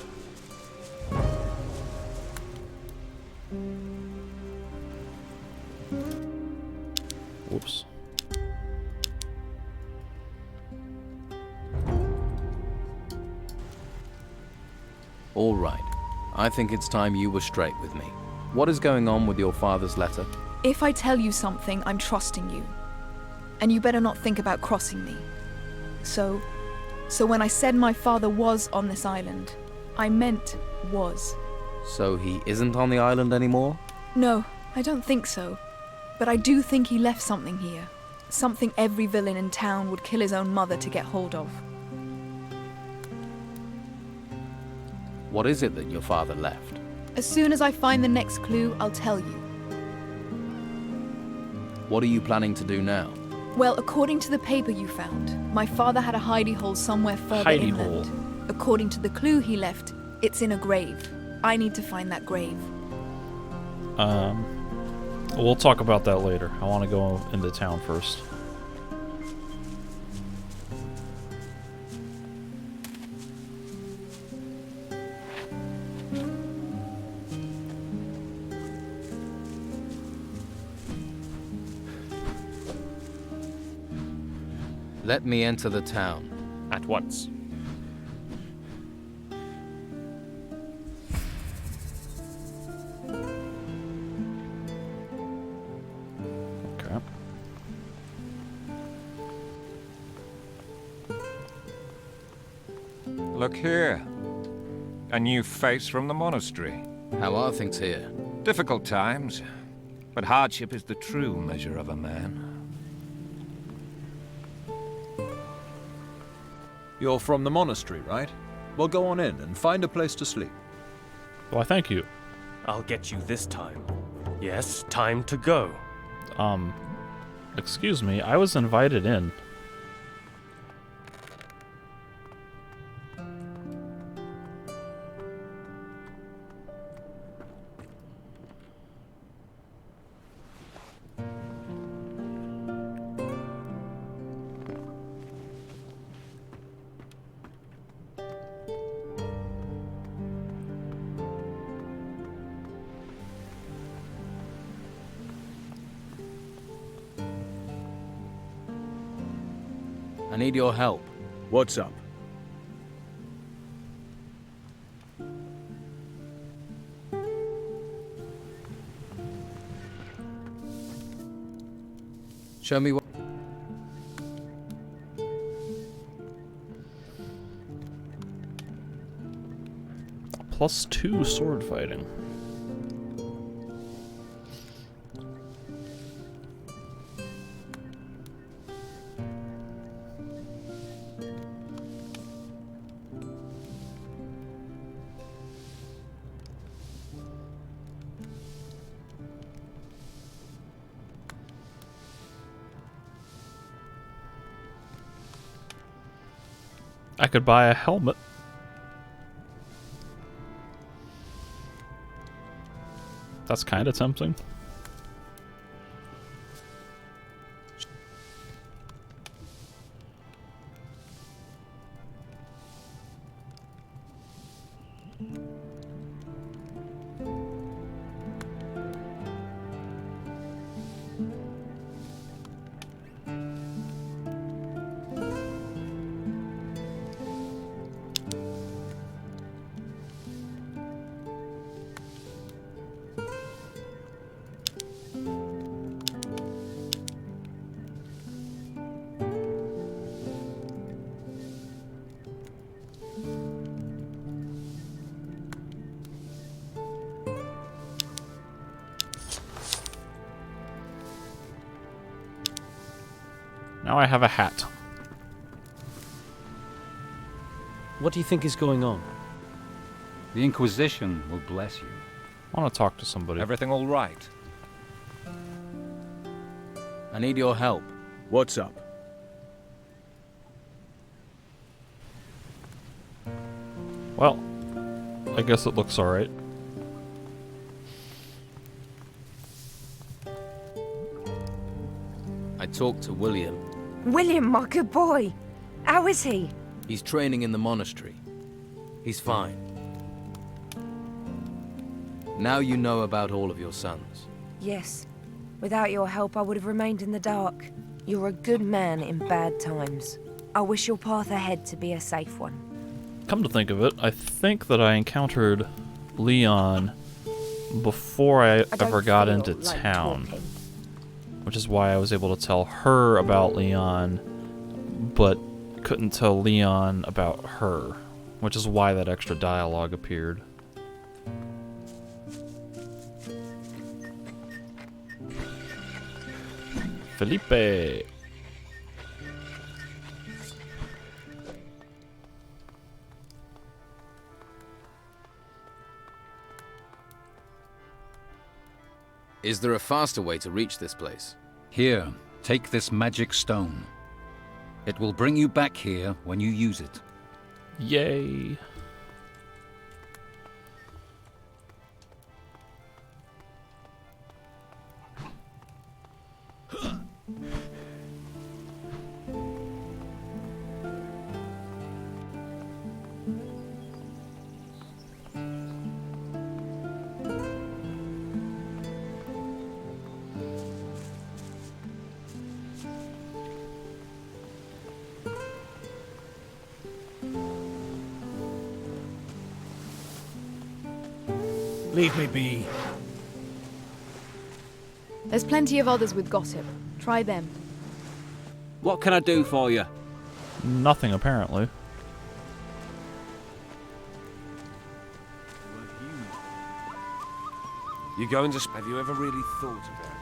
Whoops. All right. I think it's time you were straight with me. What is going on with your father's letter? If I tell you something, I'm trusting you. And you better not think about crossing me. So when I said my father was on this island, I meant was. So he isn't on the island anymore? No, I don't think so. But I do think he left something here. Something every villain in town would kill his own mother to get hold of. What is it that your father left? As soon as I find the next clue, I'll tell you. What are you planning to do now? Well, according to the paper you found, my father had a hidey hole somewhere further Hidey inland. hole. According to the clue he left, it's in a grave. I need to find that grave. We'll talk about that later. I want to go into town first. Let me enter the town. At once. Okay. Look here. A new face from the monastery. How are things here? Difficult times, but hardship is the true measure of a man. You're from the monastery, right? Well, go on in and find a place to sleep. Why, thank you. I'll get you this time. Yes, time to go. Excuse me, I was invited in. I need your help. What's up? Show me what... +2 sword fighting. I could buy a helmet. That's kind of tempting. Now I have a hat. What do you think is going on? The Inquisition will bless you. I want to talk to somebody. Everything all right? I need your help. What's up? Well, I guess it looks alright. I talked to William. William, my good boy. How is he? He's training in the monastery. He's fine. Now you know about all of your sons. Yes. Without your help, I would have remained in the dark. You're a good man in bad times. I wish your path ahead to be a safe one. Come to think of it, I think that I encountered Leon before I ever got into town. Which is why I was able to tell her about Leon, but couldn't tell Leon about her. Which is why that extra dialogue appeared. Felipe! Is there a faster way to reach this place? Here, take this magic stone. It will bring you back here when you use it. Yay! Leave me be. There's plenty of others with gossip. Try them. What can I do for you? Nothing, apparently. You're going to... Have you ever really thought about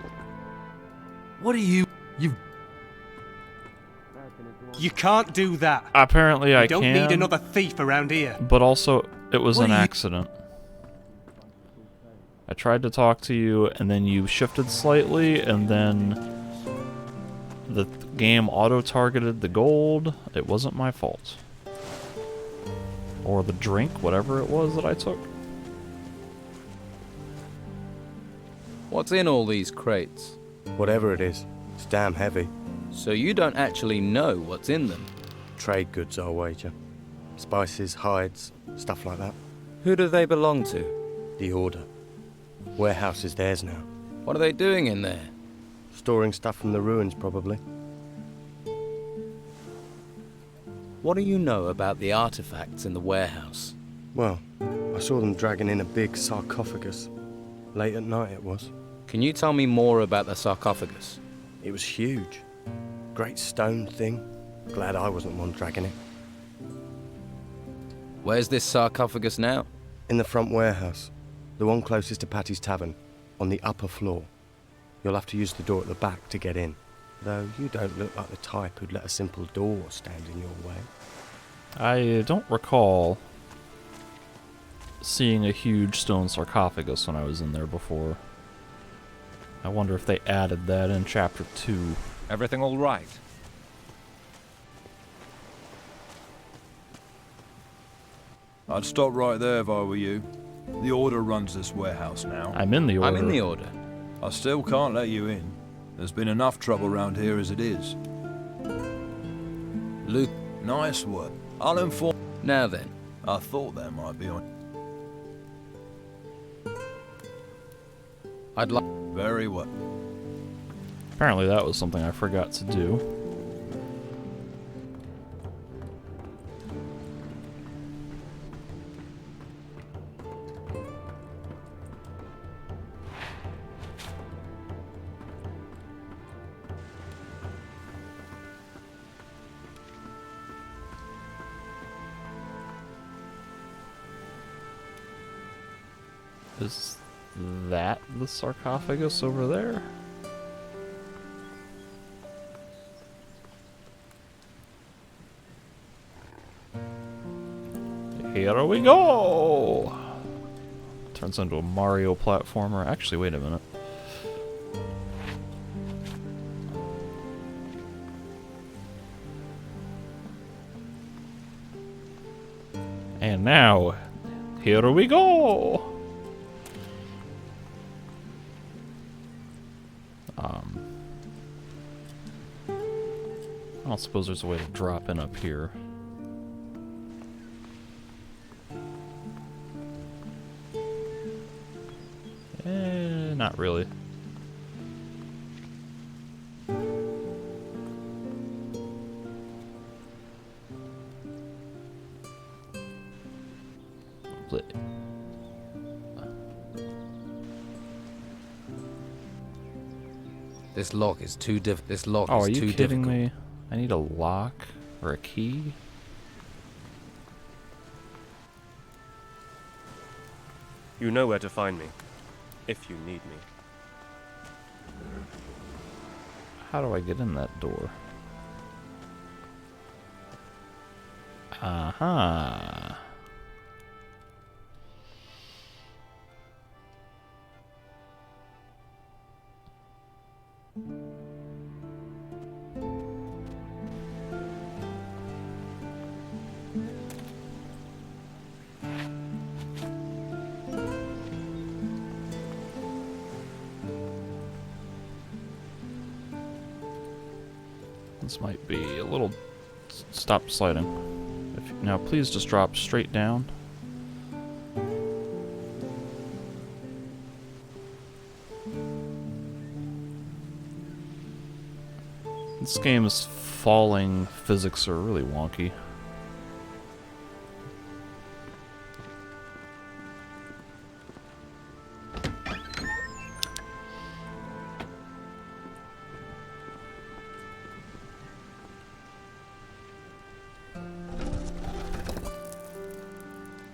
it? What are you... You can't do that. Apparently I don't can. Need another thief around here. But also, it was What an are you- accident. I tried to talk to you, and then you shifted slightly, and then the game auto-targeted the gold. It wasn't my fault. Or the drink, whatever it was that I took. What's in all these crates? Whatever it is, it's damn heavy. So you don't actually know what's in them? Trade goods, I'll wager. Spices, hides, stuff like that. Who do they belong to? The Order. Warehouse is theirs now. What are they doing in there? Storing stuff from the ruins, probably. What do you know about the artifacts in the warehouse? Well, I saw them dragging in a big sarcophagus. Late at night it was. Can you tell me more about the sarcophagus? It was huge. Great stone thing. Glad I wasn't the one dragging it. Where's this sarcophagus now? In the front warehouse. The one closest to Patty's Tavern. On the upper floor. You'll have to use the door at the back to get in. Though you don't look like the type who'd let a simple door stand in your way. I don't recall seeing a huge stone sarcophagus when I was in there before. I wonder if they added that in Chapter 2. Everything all right? I'd stop right there if I were you. The Order runs this warehouse now. I'm in the Order. I'm in the Order. I still can't let you in. There's been enough trouble around here as it is. Luke. Nice work. I'll inform... Now then. I thought there might be on... I'd like... Very well. Apparently that was something I forgot to do. Is that the sarcophagus over there? Here we go! Turns into a Mario platformer. Actually, wait a minute. And now, Here we go! I don't suppose there's a way to drop in up here. Not really. This lock is too diff. This lock Oh, is are you too kidding difficult. me? I need a lock or a key? You know where to find me, if you need me. How do I get in that door? Aha. This might be a little... Stop sliding. Now please just drop straight down. This game's falling physics are really wonky.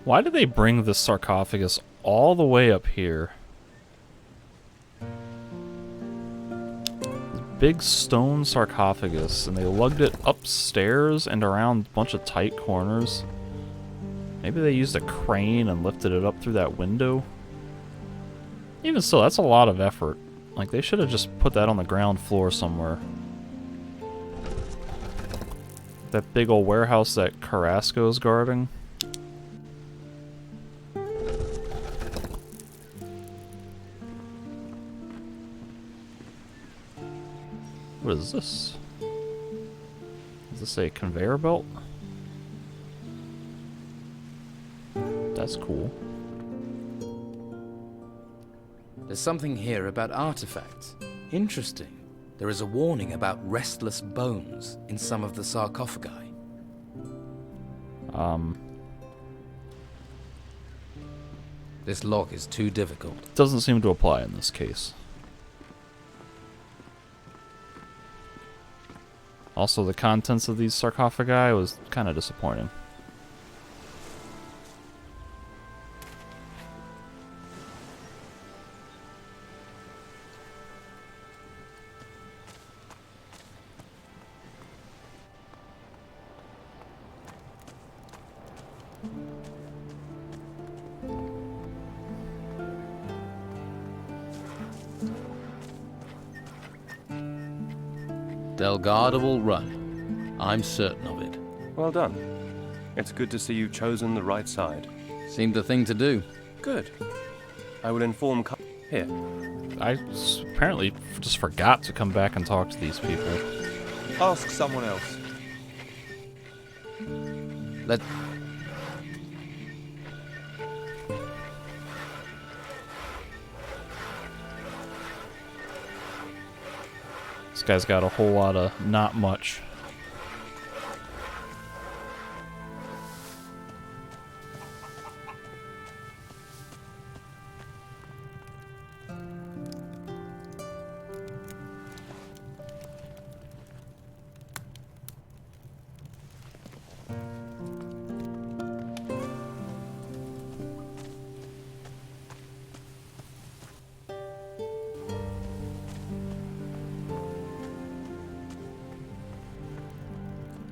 Why did they bring this sarcophagus all the way up here? Big stone sarcophagus, and they lugged it upstairs and around a bunch of tight corners. Maybe they used a crane and lifted it up through that window. Even still, that's a lot of effort. Like, they should have just put that on the ground floor somewhere. That big old warehouse that Carrasco's guarding. What is this? Is this a conveyor belt? That's cool. There's something here about artifacts. Interesting. There is a warning about restless bones in some of the sarcophagi. This lock is too difficult. Doesn't seem to apply in this case. Also, the contents of these sarcophagi was kind of disappointing. Delgado will run. I'm certain of it. Well done. It's good to see you've chosen the right side. Seemed the thing to do. Good. I will inform... Here. I apparently just forgot to come back and talk to these people. Ask someone else. Let... This guy's got a whole lot of not much.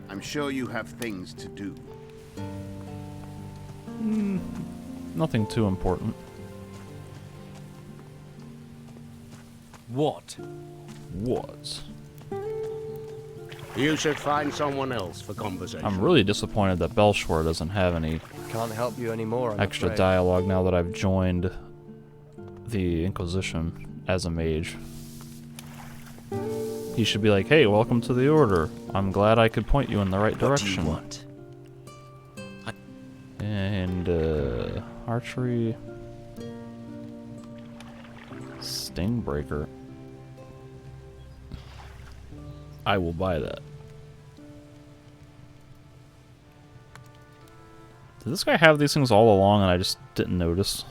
I'm sure you have things to do. Nothing too important. What? What? You should find someone else for conversation. I'm really disappointed that Belshore doesn't have any Can't help you anymore, I'm extra afraid. dialogue now that I've joined the Inquisition as a mage. He should be like, hey, welcome to the Order. I'm glad I could point you in the right direction. What do you want? And, archery... Stingbreaker. I will buy that. Did this guy have these things all along and I just didn't notice?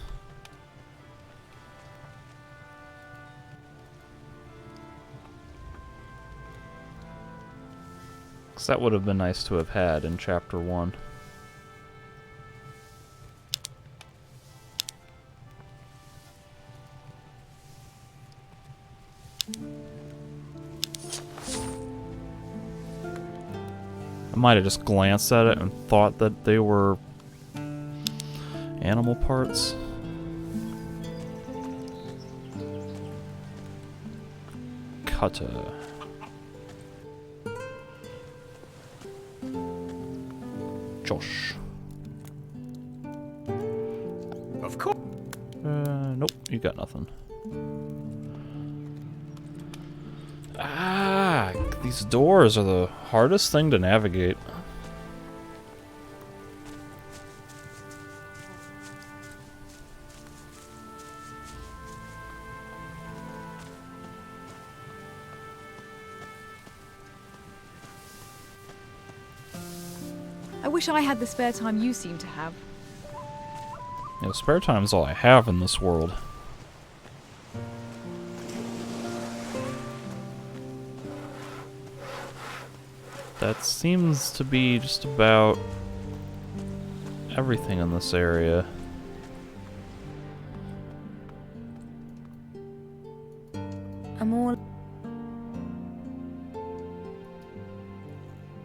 Because that would have been nice to have had in Chapter 1. I might have just glanced at it and thought that they were animal parts. Cutter. Josh. Of course. Nope, you got nothing. Ah, these doors are the hardest thing to navigate. I wish I had the spare time you seem to have. You know, spare time is all I have in this world. That seems to be just about everything in this area. I'm all...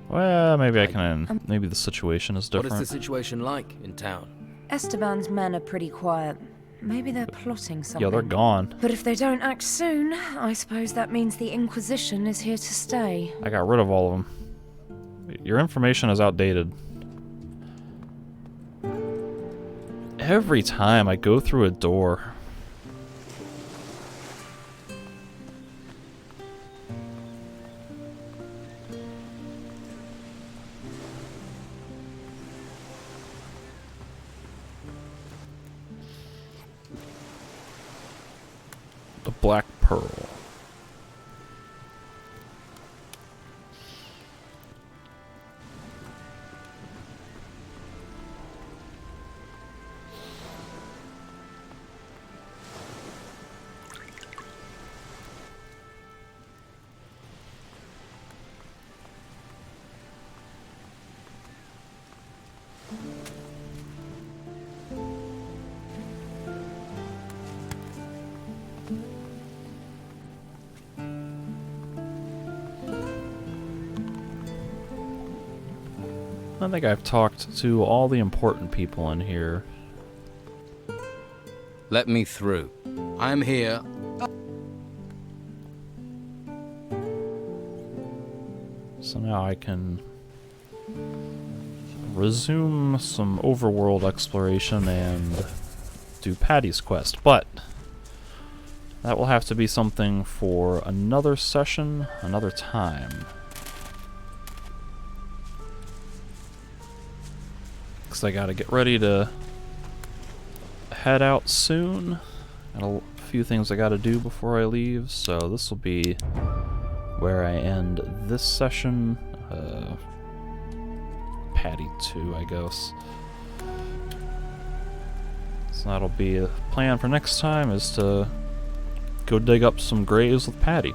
Well, maybe I can... maybe the situation is different. What is the situation like in town? Esteban's men are pretty quiet. Maybe they're plotting something. Yeah, they're gone. But if they don't act soon, I suppose that means the Inquisition is here to stay. I got rid of all of them. Your information is outdated. Every time I go through a door... The Black Pearl. I think I've talked to all the important people in here. Let me through. I'm here. So now I can resume some overworld exploration and do Patty's quest, but that will have to be something for another session, another time. Because I gotta get ready to head out soon. Got a few things I gotta do before I leave, so this will be where I end this session. Patty 2, I guess. So that'll be a plan for next time, is to go dig up some graves with Patty.